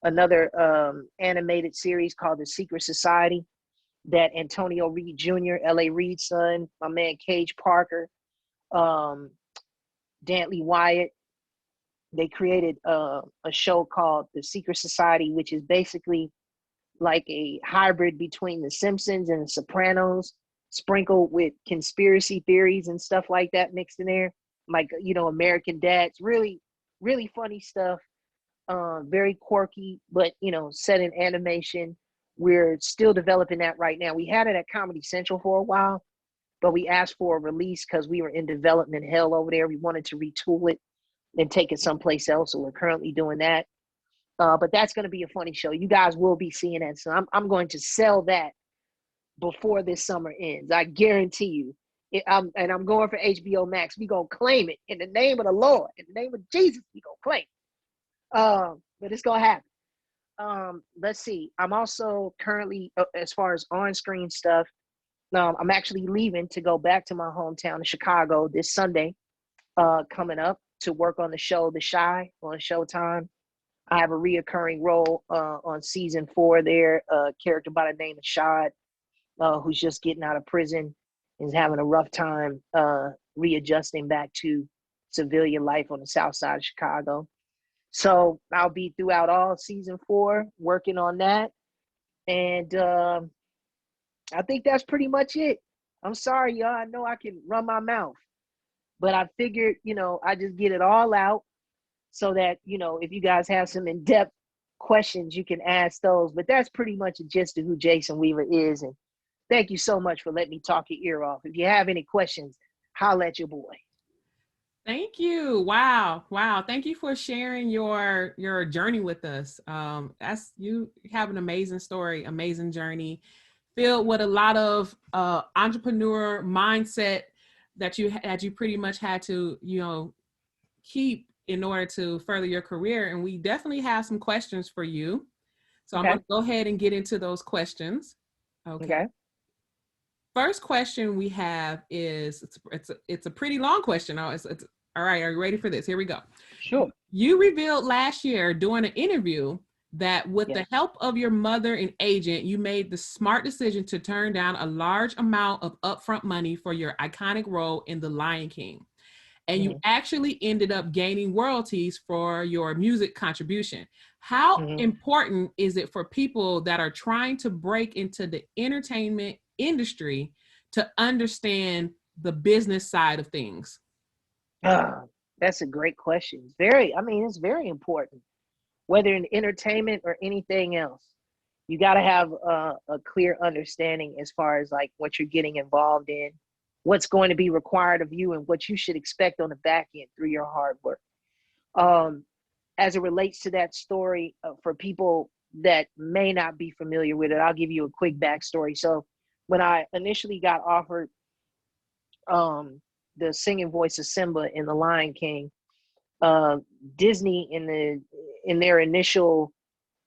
S2: another animated series called The Secret Society that Antonio Reed Jr., L.A. Reid's son, my man Cage Parker, Dantley Wyatt, they created a show called The Secret Society, which is basically like a hybrid between The Simpsons and The Sopranos, sprinkled with conspiracy theories and stuff like that mixed in there. Like, American Dads, really, really funny stuff. Very quirky, but, set in animation. We're still developing that right now. We had it at Comedy Central for a while, but we asked for a release because we were in development hell over there. We wanted to retool it and take it someplace else. So we're currently doing that. But that's going to be a funny show. You guys will be seeing that. So I'm going to sell that before this summer ends. I guarantee you. I'm going for HBO Max. We're going to claim it in the name of the Lord. In the name of Jesus, we're going to claim it. But it's going to happen. Let's see. I'm also currently, as far as on-screen stuff, I'm actually leaving to go back to my hometown of Chicago this Sunday, coming up to work on the show The Chi on Showtime. I have a reoccurring role on season 4 there, a character by the name of Shad, who's just getting out of prison and is having a rough time readjusting back to civilian life on the south side of Chicago. So I'll be throughout all season 4 working on that. And I think that's pretty much it. I'm sorry, y'all. I know I can run my mouth, but I figured, I just get it all out so that, if you guys have some in-depth questions, you can ask those. But that's pretty much a gist of who Jason Weaver is. And thank you so much for letting me talk your ear off. If you have any questions, holla at your boy.
S1: Thank you. Wow. Wow. Thank you for sharing your journey with us. That's you have an amazing story, amazing journey, filled with a lot of entrepreneur mindset that you pretty much had to, keep in order to further your career. And we definitely have some questions for you. So I'm
S2: Okay.
S1: going to go ahead and get into those questions. Okay.
S2: Okay.
S1: First question we have is it's a pretty long question. Oh, it's all right. Are you ready for this? Here we go.
S2: Sure.
S1: You revealed last year during an interview that with the
S2: Yes.
S1: help of your mother and agent, you made the smart decision to turn down a large amount of upfront money for your iconic role in The Lion King. And you
S2: Hmm.
S1: actually ended up gaining royalties for your music contribution. How
S2: Hmm.
S1: important is it for people that are trying to break into the entertainment industry to understand the business side of things?
S2: Ah, that's a great question. It's very important, whether in entertainment or anything else. You got to have a clear understanding as far as like what you're getting involved in, what's going to be required of you, and what you should expect on the back end through your hard work. Um, as it relates to that story, for people that may not be familiar with it, I'll give you a quick backstory. So, when I initially got offered um, the singing voice of Simba in The Lion King, uh, Disney in their initial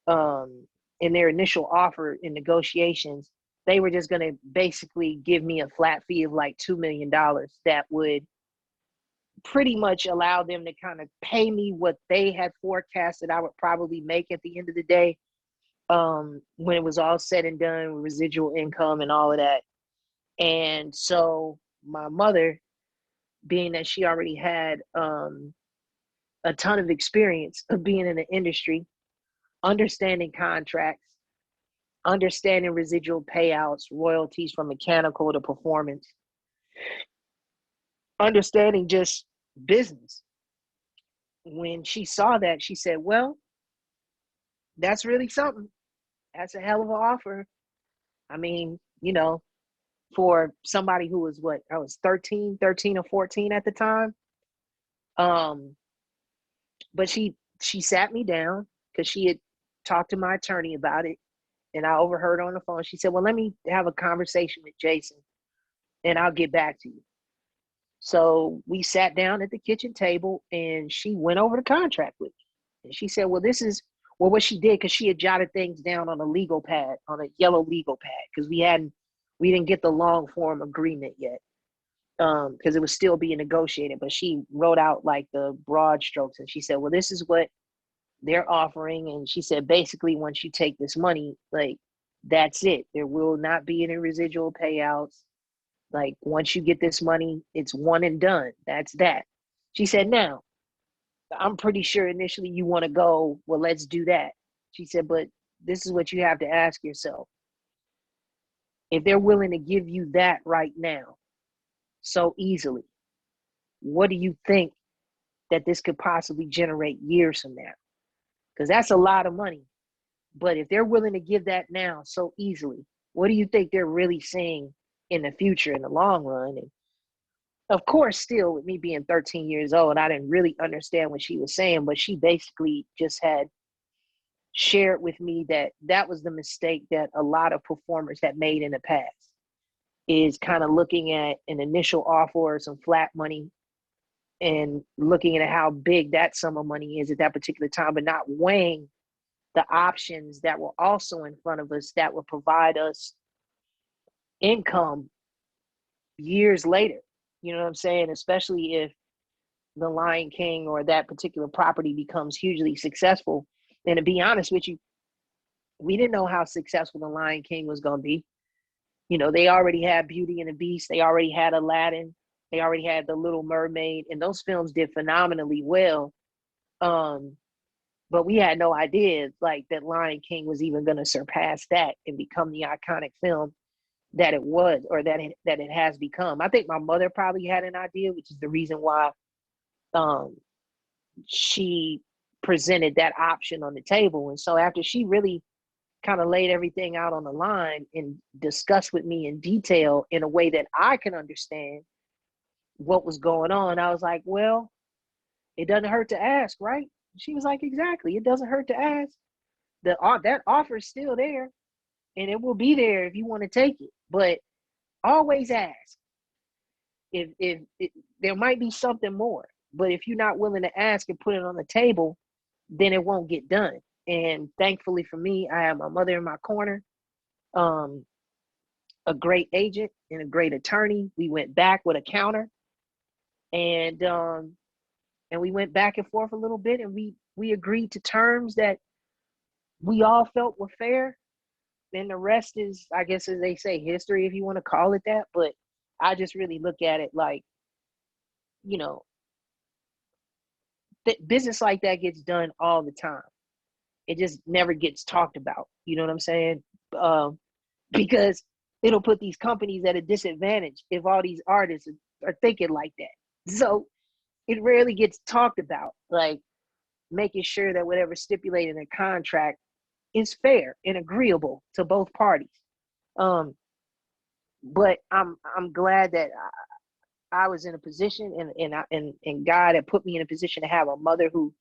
S2: um, in their initial offer in negotiations, they were just going to basically give me a flat fee of like $2 million that would pretty much allow them to kind of pay me what they had forecasted I would probably make at the end of the day, when it was all said and done with residual income and all of that. And so my mother, being that she already had a ton of experience of being in the industry, understanding contracts, understanding residual payouts, royalties from mechanical to performance, understanding just business. When she saw that, she said, well, that's really something. That's a hell of an offer. I mean, for somebody who was what, I was 13 or 14 at the time. Um, but she sat me down because she had talked to my attorney about it, and I overheard on the phone. She said, well, let me have a conversation with Jason and I'll get back to you. So we sat down at the kitchen table and she went over the contract with me. And she said, well, this is, well, what she did, because she had jotted things down on a legal pad, on a yellow legal pad, because we didn't get the long form agreement yet, because it was still being negotiated. But she wrote out like the broad strokes, and she said, well, this is what they're offering. And she said, basically, once you take this money, like, that's it. There will not be any residual payouts. Like, once you get this money, it's one and done. That's that. She said, now, I'm pretty sure initially you want to go, well, let's do that. She said, but this is what you have to ask yourself. If they're willing to give you that right now so easily, what do you think that this could possibly generate years from now? Because that's a lot of money. But if they're willing to give that now so easily, what do you think they're really seeing in the future, in the long run? And of course, still with me being 13 years old, I didn't really understand what she was saying, but she basically just had shared with me that that was the mistake that a lot of performers had made in the past, is kind of looking at an initial offer or some flat money and looking at how big that sum of money is at that particular time, but not weighing the options that were also in front of us that would provide us income years later. You know what I'm saying? Especially if the Lion King or that particular property becomes hugely successful. And to be honest with you, we didn't know how successful the Lion King was going to be. They already had Beauty and the Beast. They already had Aladdin. They already had The Little Mermaid. And those films did phenomenally well. Um, but we had no idea like that Lion King was even going to surpass that and become the iconic film that it was, or that it has become. I think my mother probably had an idea, which is the reason why um, she presented that option on the table. And so after she really kind of laid everything out on the line and discussed with me in detail in a way that I can understand, what was going on. I was like, well, it doesn't hurt to ask, right? She was like, exactly. It doesn't hurt to ask. That offer is still there, and it will be there if you want to take it. But always ask. If there might be something more, but if you're not willing to ask and put it on the table, then it won't get done. And thankfully for me, I have my mother in my corner, um, a great agent and a great attorney. We went back with a counter, and we went back and forth a little bit, and we agreed to terms that we all felt were fair. Then the rest is, I guess, as they say, history, if you want to call it that. But I just really look at it like, you know, business like that gets done all the time. It just never gets talked about. You know what I'm saying? Because it'll put these companies at a disadvantage if all these artists are thinking like that. So it rarely gets talked about, like making sure that whatever stipulated in a contract is fair and agreeable to both parties. But I'm glad that I was in a position, and God had put me in a position to have a mother who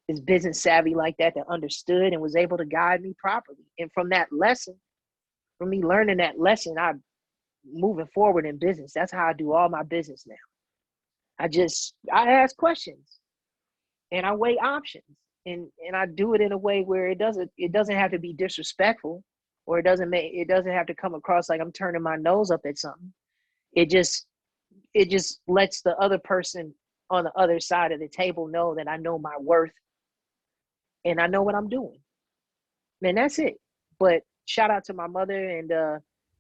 S2: is business savvy like that understood and was able to guide me properly. And from that lesson, from me learning that lesson, I'm moving forward in business. That's how I do all my business now. I ask questions and I weigh options, and I do it in a way where it doesn't have to be disrespectful, or it doesn't have to come across like I'm turning my nose up at something. It just lets the other person on the other side of the table know that I know my worth and I know what I'm doing. And that's it. But shout out to my mother, and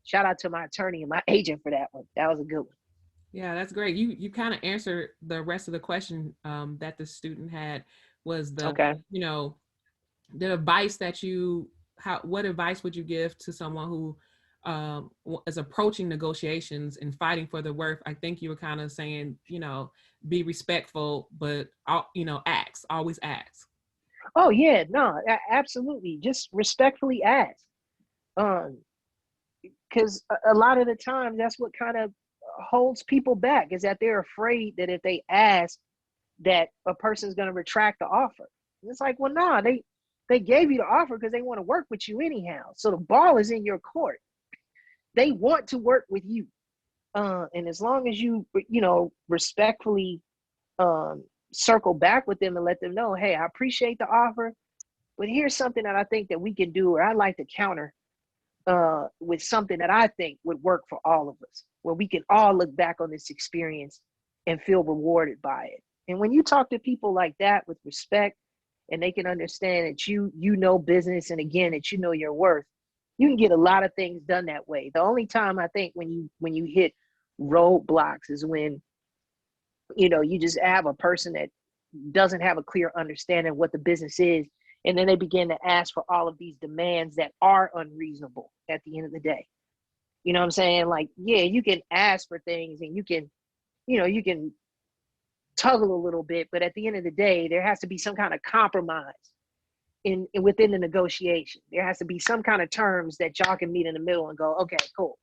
S2: shout out to my attorney and my agent for that one. That was a good one.
S1: Yeah, that's great. You kind of answered the rest of the question that the student had, was the,
S2: Okay.
S1: you know, the advice that what advice would you give to someone who is approaching negotiations and fighting for their worth? I think you were kind of saying, be respectful, but always ask.
S2: Oh yeah, no, absolutely. Just respectfully ask. Because a lot of the time that's what kind of holds people back, is that they're afraid that if they ask, that a person's going to retract the offer. And it's like, well, nah, they gave you the offer because they want to work with you anyhow. So the ball is in your court. They want to work with you. And as long as you respectfully circle back with them and let them know, hey, I appreciate the offer, but here's something that I think that we can do, or I'd like to counter with something that I think would work for all of us, where we can all look back on this experience and feel rewarded by it. And when you talk to people like that with respect, and they can understand that you know business, and again, that you know your worth, you can get a lot of things done that way. The only time I think when you hit roadblocks is when you just have a person that doesn't have a clear understanding of what the business is, and then they begin to ask for all of these demands that are unreasonable at the end of the day. You know what I'm saying? Like, yeah, you can ask for things, and you can toggle a little bit, but at the end of the day, there has to be some kind of compromise within the negotiation. There has to be some kind of terms that y'all can meet in the middle and go, okay, cool.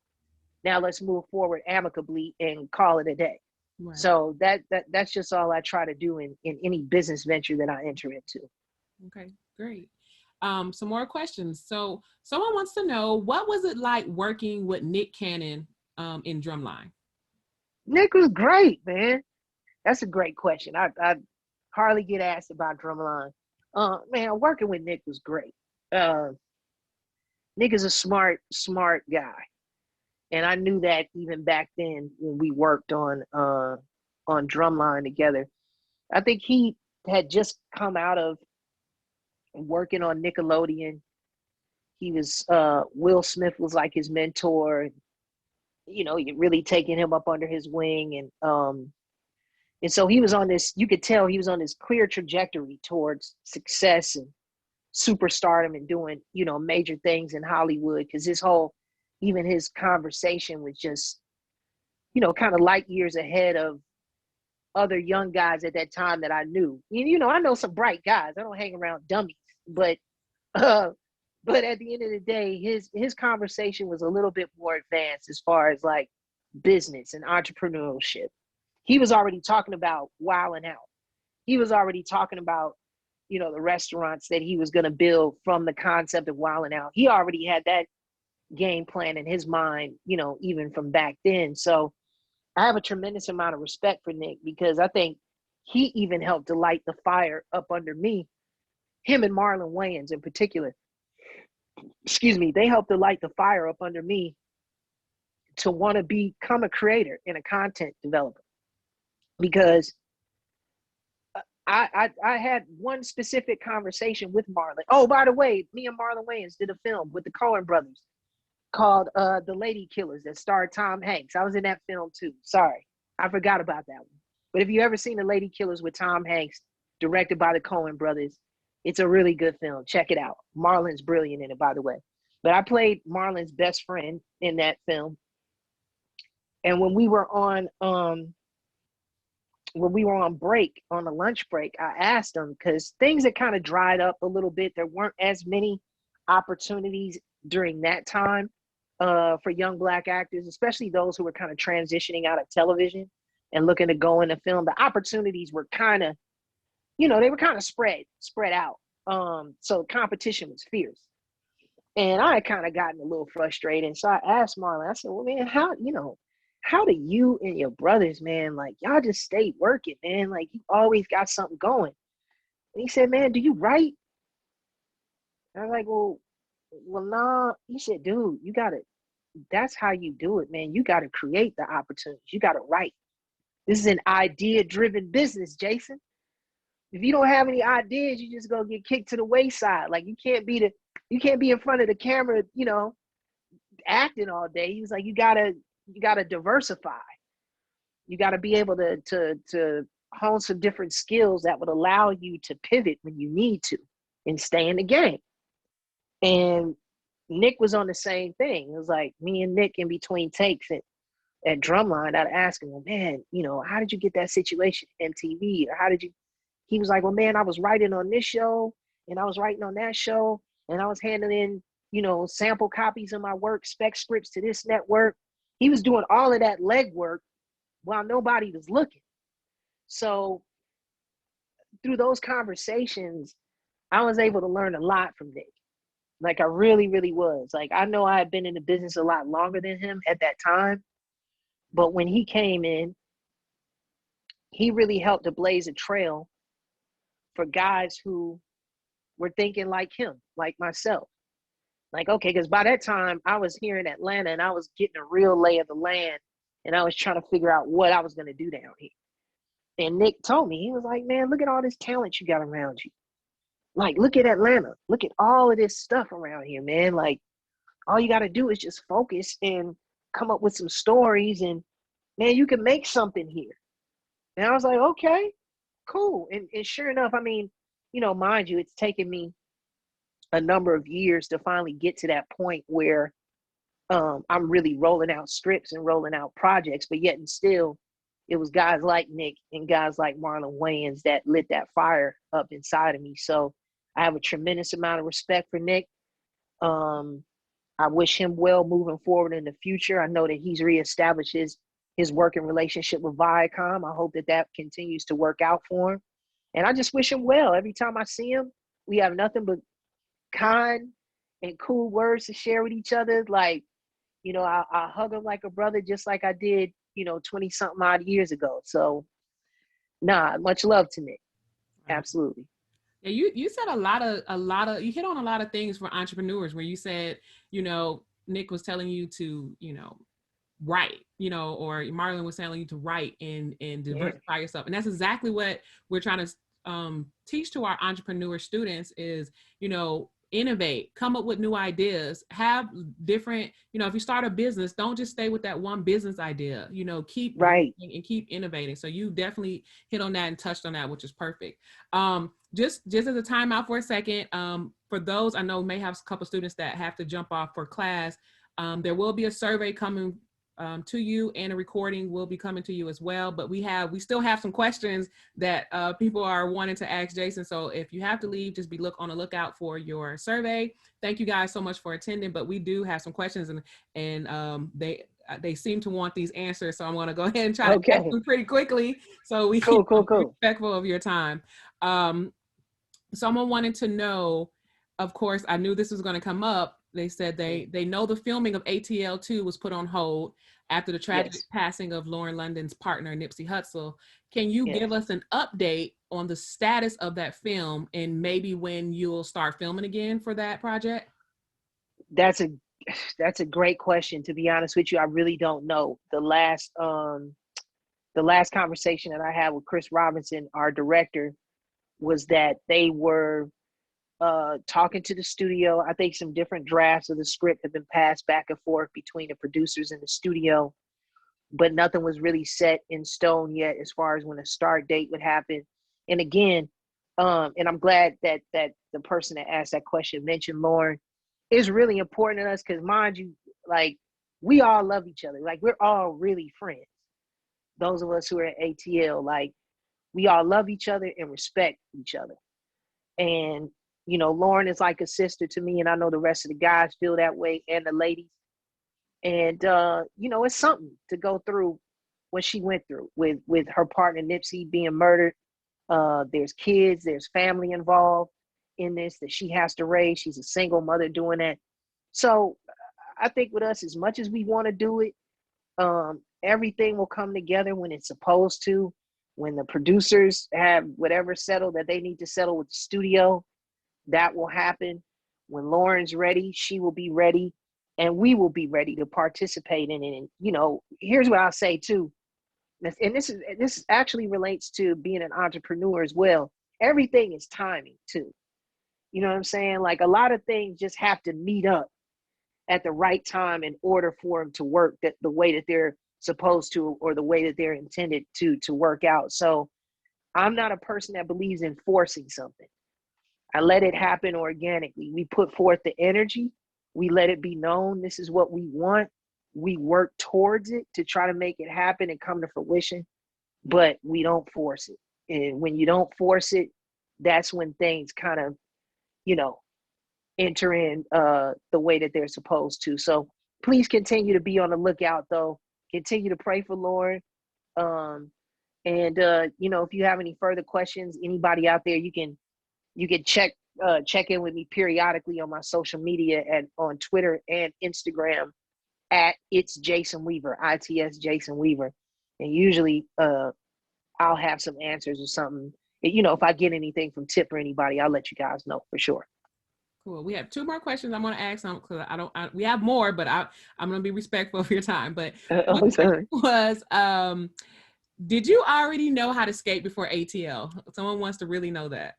S2: Now let's move forward amicably and call it a day. Right. So that's just all I try to do in any business venture that I enter into.
S1: Okay, great. Some more questions. So someone wants to know, what was it like working with Nick Cannon in Drumline?
S2: Nick was great, man. That's a great question. I hardly get asked about Drumline. Man, working with Nick was great. Nick is a smart guy. And I knew that even back then when we worked on Drumline together. I think he had just come out of working on Nickelodeon. He was Will Smith was like his mentor, and really taking him up under his wing, and so he was on this. You could tell he was on this clear trajectory towards success and superstardom and doing major things in Hollywood, because even his conversation was just kind of light years ahead of other young guys at that time that I knew. I know some bright guys. I don't hang around dummies, but at the end of the day, his conversation was a little bit more advanced as far as like business and entrepreneurship. he was already talking about wilding out. He was already talking about, you know, the restaurants that he was going to build from the concept of wilding out. He already had that game plan in his mind, you know, even from back then. So I have a tremendous amount of respect for Nick, because I think he even helped to light the fire up under me. Him and Marlon Wayans in particular, excuse me, they helped to light the fire up under me to want to become a creator and a content developer. Because I had one specific conversation with Marlon. Oh, by the way, me and Marlon Wayans did a film with the Coen brothers called The Lady Killers that starred Tom Hanks. I was in that film too. Sorry, I forgot about that one. But if you ever seen The Lady Killers with Tom Hanks, directed by the Coen brothers, it's a really good film. Check it out. Marlon's brilliant in it, by the way. But I played Marlon's best friend in that film. And when we were on break, on the lunch break, I asked him, because things had kind of dried up a little bit. There weren't as many opportunities during that time for young Black actors, especially those who were kind of transitioning out of television and looking to go into film. The opportunities were kind of, you know, they were kind of spread out. So competition was fierce. And I had kind of gotten a little frustrated. So I asked Marlon, I said, well, man, how do you and your brothers, man, like, y'all just stay working, man? Like, you always got something going. And he said, man, do you write? And I was like, well, nah. He said, dude, that's how you do it, man. You got to create the opportunities. You got to write. This is an idea-driven business, Jason. If you don't have any ideas, you just gonna get kicked to the wayside. Like, you can't be in front of the camera, you know, acting all day. He was like, you gotta diversify. You gotta be able to hone some different skills that would allow you to pivot when you need to and stay in the game. And Nick was on the same thing. It was like me and Nick in between takes at Drumline, I'd ask him, well, man, you know, how did you get that situation at MTV? Or how did you? He was like, well, man, I was writing on this show and I was writing on that show and I was handing in, you know, sample copies of my work, spec scripts to this network. He was doing all of that legwork while nobody was looking. So through those conversations, I was able to learn a lot from Nick. Like, I really, really was. Like, I know I had been in the business a lot longer than him at that time. But when he came in, he really helped to blaze a trail for guys who were thinking like him, like myself. Like, okay, because by that time I was here in Atlanta and I was getting a real lay of the land and I was trying to figure out what I was going to do down here. And Nick told me, he was like, man, look at all this talent you got around you. Like, look at Atlanta. Look at all of this stuff around here, man. Like, all you got to do is just focus and come up with some stories and, man, you can make something here. And I was like, okay, cool. And sure enough, I mean, you know, mind you, it's taken me a number of years to finally get to that point where I'm really rolling out scripts and rolling out projects, but yet and still, it was guys like Nick and guys like Marlon Wayans that lit that fire up inside of me. So I have a tremendous amount of respect for Nick. I wish him well moving forward in the future. I know that he's reestablished his working relationship with Viacom. I hope that continues to work out for him. And I just wish him well. Every time I see him, we have nothing but kind and cool words to share with each other. Like, you know, I hug him like a brother, just like I did, you know, 20 something odd years ago. So much love to Nick. Absolutely.
S1: Yeah, you said a lot of you hit on a lot of things for entrepreneurs where you said, you know, Nick was telling you to, you know, write, you know, or Marlon was telling you to write and diversify yourself. And that's exactly what we're trying to teach to our entrepreneur students is, you know, innovate, come up with new ideas, have different, you know, if you start a business, don't just stay with that one business idea, you know, keep
S2: right
S1: and keep innovating. So you definitely hit on that and touched on that, which is perfect. Just as a timeout for a second, for those I know may have a couple students that have to jump off for class, there will be a survey coming to you, and a recording will be coming to you as well. But we still have some questions that people are wanting to ask Jason. So if you have to leave, just be on the lookout for your survey. Thank you guys so much for attending. But we do have some questions, and they seem to want these answers, so I'm going to go ahead and try to ask
S2: Okay.
S1: them pretty quickly so we can be
S2: Cool.
S1: respectful of your time. Someone wanted to know, of course, I knew this was going to come up. They said they know the filming of ATL 2 was put on hold after the tragic
S2: Yes.
S1: passing of Lauren London's partner, Nipsey Hussle. Can you
S2: Yes.
S1: give us an update on the status of that film and maybe when you'll start filming again for that project?
S2: That's a great question. To be honest with you, I really don't know. The last conversation that I had with Chris Robinson, our director, was that they were talking to the studio. I think some different drafts of the script have been passed back and forth between the producers and the studio, but nothing was really set in stone yet as far as when a start date would happen. And again, and I'm glad that the person that asked that question mentioned Lauren. Is really important to us because, mind you, like, we all love each other. Like, we're all really friends. Those of us who are at ATL, like, we all love each other and respect each other. And, you know, Lauren is like a sister to me, and I know the rest of the guys feel that way, and the ladies. And, you know, it's something to go through what she went through with her partner Nipsey being murdered. There's kids, there's family involved in this that she has to raise. She's a single mother doing that. So I think with us, as much as we want to do it, everything will come together when it's supposed to. When the producers have whatever settled that they need to settle with the studio, that will happen. When Lauren's ready, she will be ready, and we will be ready to participate in it. And, you know, here's what I'll say too, and this actually relates to being an entrepreneur as well. Everything is timing too. You know what I'm saying? Like, a lot of things just have to meet up at the right time in order for them to work the way that they're supposed to, or the way that they're intended to work out. So I'm not a person that believes in forcing something. I let it happen organically. We put forth the energy. We let it be known this is what we want. We work towards it to try to make it happen and come to fruition, but we don't force it. And when you don't force it, that's when things kind of, you know, enter in the way that they're supposed to. So please continue to be on the lookout, though. Continue to pray for Lauren. And you know, if you have any further questions, anybody out there, you can check in with me periodically on my social media and on Twitter and Instagram at It's Jason Weaver, ITS Jason Weaver. And usually I'll have some answers or something. You know, if I get anything from Tip or anybody, I'll let you guys know for sure.
S1: Cool. We have two more questions I'm going to ask them because we have more, but I'm going to be respectful of your time. But one question was, did you already know how to skate before ATL? Someone wants to really know that.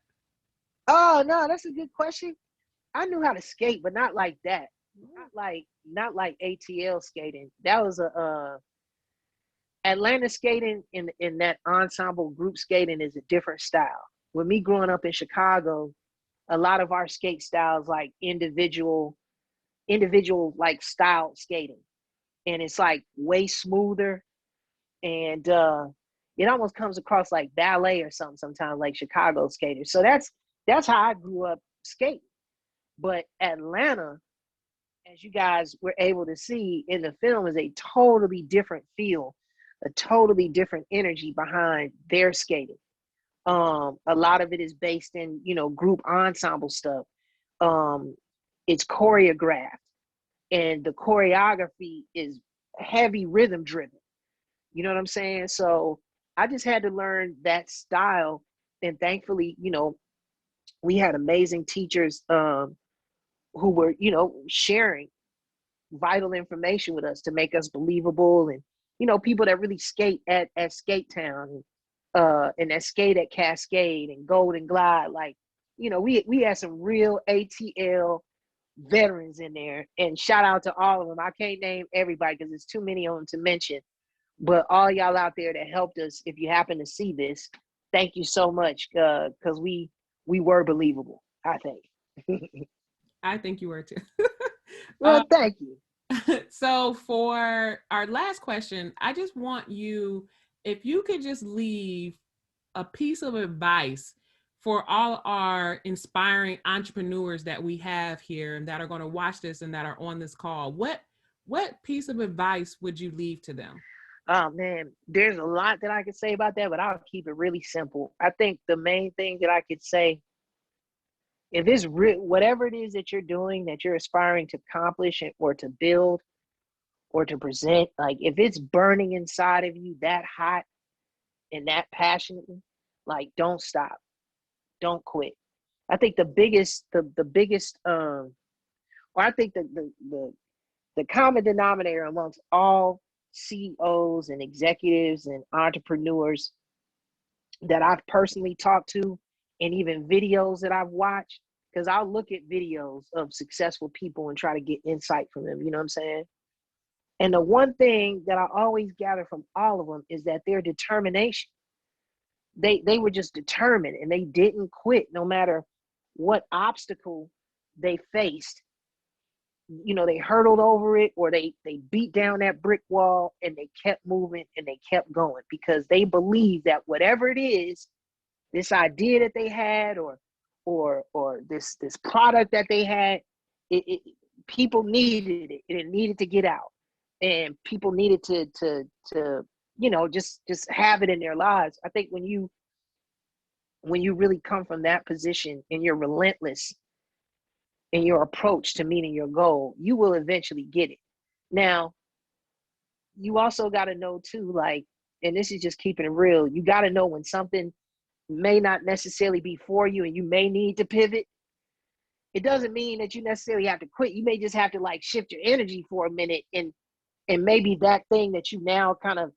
S2: Oh, no, that's a good question. I knew how to skate, but not like that. Not like ATL skating. That was Atlanta skating in that ensemble group skating is a different style. With me growing up in Chicago, a lot of our skate styles like individual like style skating, and it's like way smoother, and it almost comes across like ballet or something sometimes, like Chicago skaters. So that's how I grew up skating. But Atlanta, as you guys were able to see in the film, is a totally different feel, a totally different energy behind their skating. A lot of it is based in, you know, group ensemble stuff. It's choreographed, and the choreography is heavy rhythm driven. You know what I'm saying? So I just had to learn that style, and thankfully, you know, we had amazing teachers who were, you know, sharing vital information with us to make us believable, and, you know, people that really skate at Skate Town, and that skate at Cascade and Golden Glide. Like, you know, we had some real ATL veterans in there, and shout out to all of them. I can't name everybody because there's too many of them to mention, but all y'all out there that helped us, if you happen to see this, thank you so much, because we were believable, I think.
S1: I think you were too.
S2: Well, thank you.
S1: So for our last question, I just want you, if you could just leave a piece of advice for all our inspiring entrepreneurs that we have here and that are going to watch this and that are on this call, what what piece of advice would you leave to them?
S2: Oh man, there's a lot that I could say about that, but I'll keep it really simple. I think the main thing that I could say, if it's whatever it is that you're doing, that you're aspiring to accomplish or to build or to present, like if it's burning inside of you that hot and that passionately, like don't stop, don't quit. I think the biggest or I think the common denominator amongst all CEOs and executives and entrepreneurs that I've personally talked to, and even videos that I've watched, because I'll look at videos of successful people and try to get insight from them, you know what I'm saying? And the one thing that I always gather from all of them is that their determination. They were just determined and they didn't quit no matter what obstacle they faced. You know, they hurdled over it, or they beat down that brick wall and they kept moving and they kept going because they believe that whatever it is, this idea that they had, or this product that they had, it people needed it and it needed to get out, and people needed to you know, just have it in their lives. I think when you really come from that position and you're relentless in your approach to meeting your goal, you will eventually get it. Now, you also got to know too, like, and this is just keeping it real, you got to know when something may not necessarily be for you and you may need to pivot. It doesn't mean that you necessarily have to quit. You may just have to like shift your energy for a minute, and maybe that thing that you now kind of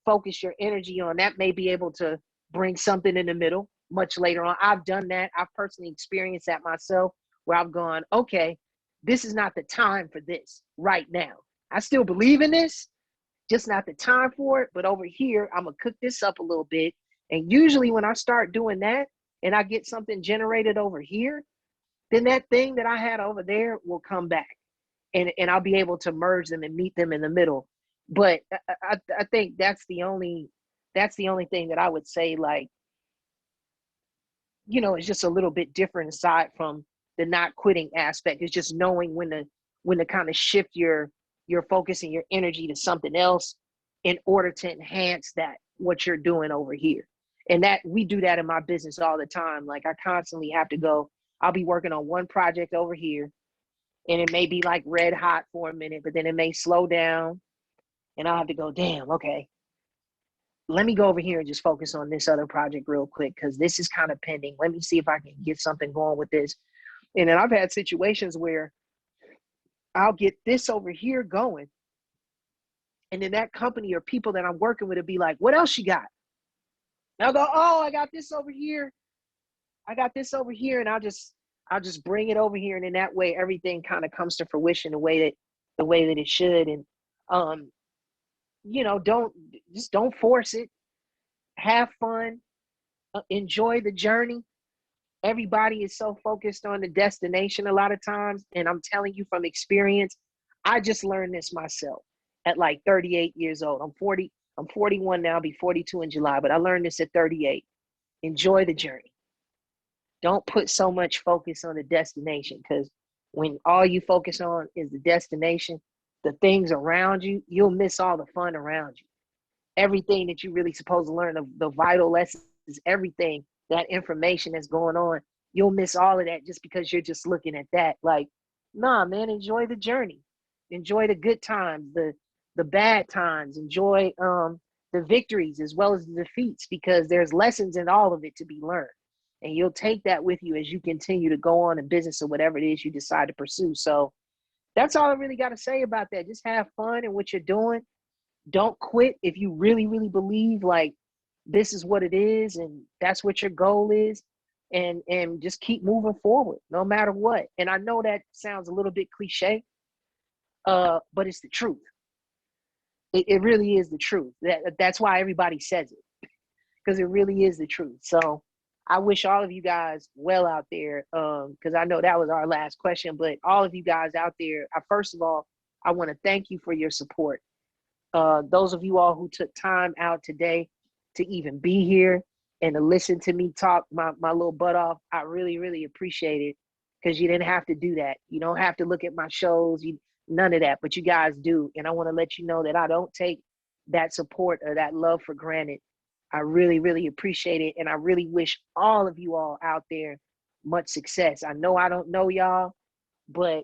S2: focus your energy on, that may be able to bring something in the middle much later on. I've done that. I've personally experienced that myself, where I've gone, okay, this is not the time for this right now. I still believe in this, just not the time for it. But over here, I'm gonna cook this up a little bit. And usually when I start doing that and I get something generated over here, then that thing that I had over there will come back, and I'll be able to merge them and meet them in the middle. But I think that's the only thing that I would say, like, you know, it's just a little bit different aside from the not quitting aspect. It's just knowing when to kind of shift your focus and your energy to something else in order to enhance that what you're doing over here. And that we do that in my business all the time. Like I constantly have to go, I'll be working on one project over here and it may be like red hot for a minute, but then it may slow down and I'll have to go, damn, okay, let me go over here and just focus on this other project real quick because this is kind of pending. Let me see if I can get something going with this. And then I've had situations where I'll get this over here going, and then that company or people that I'm working with will be like, what else you got? And I'll go, oh, I got this over here. I got this over here. And I'll just bring it over here. And in that way, everything kind of comes to fruition the way that it should. And, you know, don't force it. Have fun, enjoy the journey. Everybody is so focused on the destination a lot of times. And I'm telling you from experience, I just learned this myself at like 38 years old. I'm 41 now, I'll be 42 in July, but I learned this at 38. Enjoy the journey. Don't put so much focus on the destination, because when all you focus on is the destination, the things around you, you'll miss all the fun around you. Everything that you really supposed to learn, the vital lessons, everything, that information that's going on, you'll miss all of that just because you're just looking at that. Like, nah, man, enjoy the journey. Enjoy the good times, the bad times. Enjoy the victories as well as the defeats, because there's lessons in all of it to be learned. And you'll take that with you as you continue to go on in business or whatever it is you decide to pursue. So that's all I really got to say about that. Just have fun in what you're doing. Don't quit if you really, really believe like this is what it is and that's what your goal is, and just keep moving forward no matter what. And I know that sounds a little bit cliche, but it's the truth. It really is the truth. That's why everybody says it, because it really is the truth. So I wish all of you guys well out there, because I know that was our last question, but all of you guys out there, first of all, I want to thank you for your support. Those of you all who took time out today to even be here and to listen to me talk my little butt off, I really, really appreciate it, because you didn't have to do that. You don't have to look at my shows. none of that, but you guys do. And I want to let you know that I don't take that support or that love for granted. I really, really appreciate it. And I really wish all of you all out there much success. I know I don't know y'all, but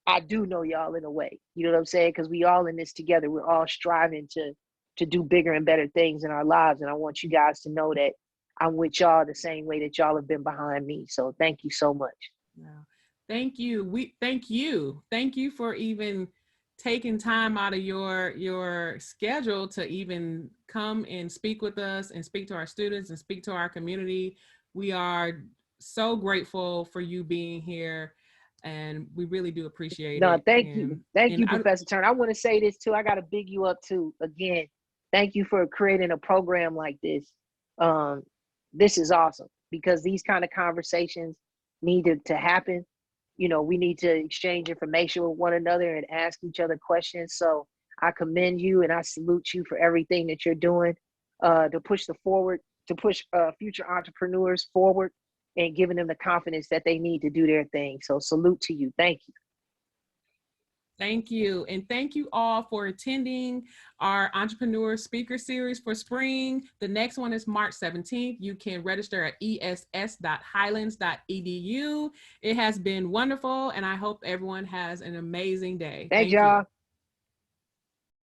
S2: I do know y'all in a way. You know what I'm saying? Because we all in this together. We're all striving to do bigger and better things in our lives. And I want you guys to know that I'm with y'all the same way that y'all have been behind me. So thank you so much.
S1: Yeah. Thank you. Thank you for even taking time out of your schedule to even come and speak with us and speak to our students and speak to our community. We are so grateful for you being here, and we really do appreciate
S2: No,
S1: it.
S2: thank you.
S1: And
S2: Thank
S1: and
S2: you,
S1: I,
S2: Professor Turner. I want to say this too. I got to big you up too. Again, thank you for creating a program like this. Um, this is awesome because these kind of conversations need to happen. You know, we need to exchange information with one another and ask each other questions. So I commend you and I salute you for everything that you're doing to push future entrepreneurs forward and giving them the confidence that they need to do their thing. So salute to you. Thank you.
S1: Thank you. And thank you all for attending our Entrepreneur Speaker Series for spring. The next one is March 17th. You can register at ess.highlands.edu. It has been wonderful, and I hope everyone has an amazing day.
S2: Thanks,
S1: Thank you.
S2: y'all.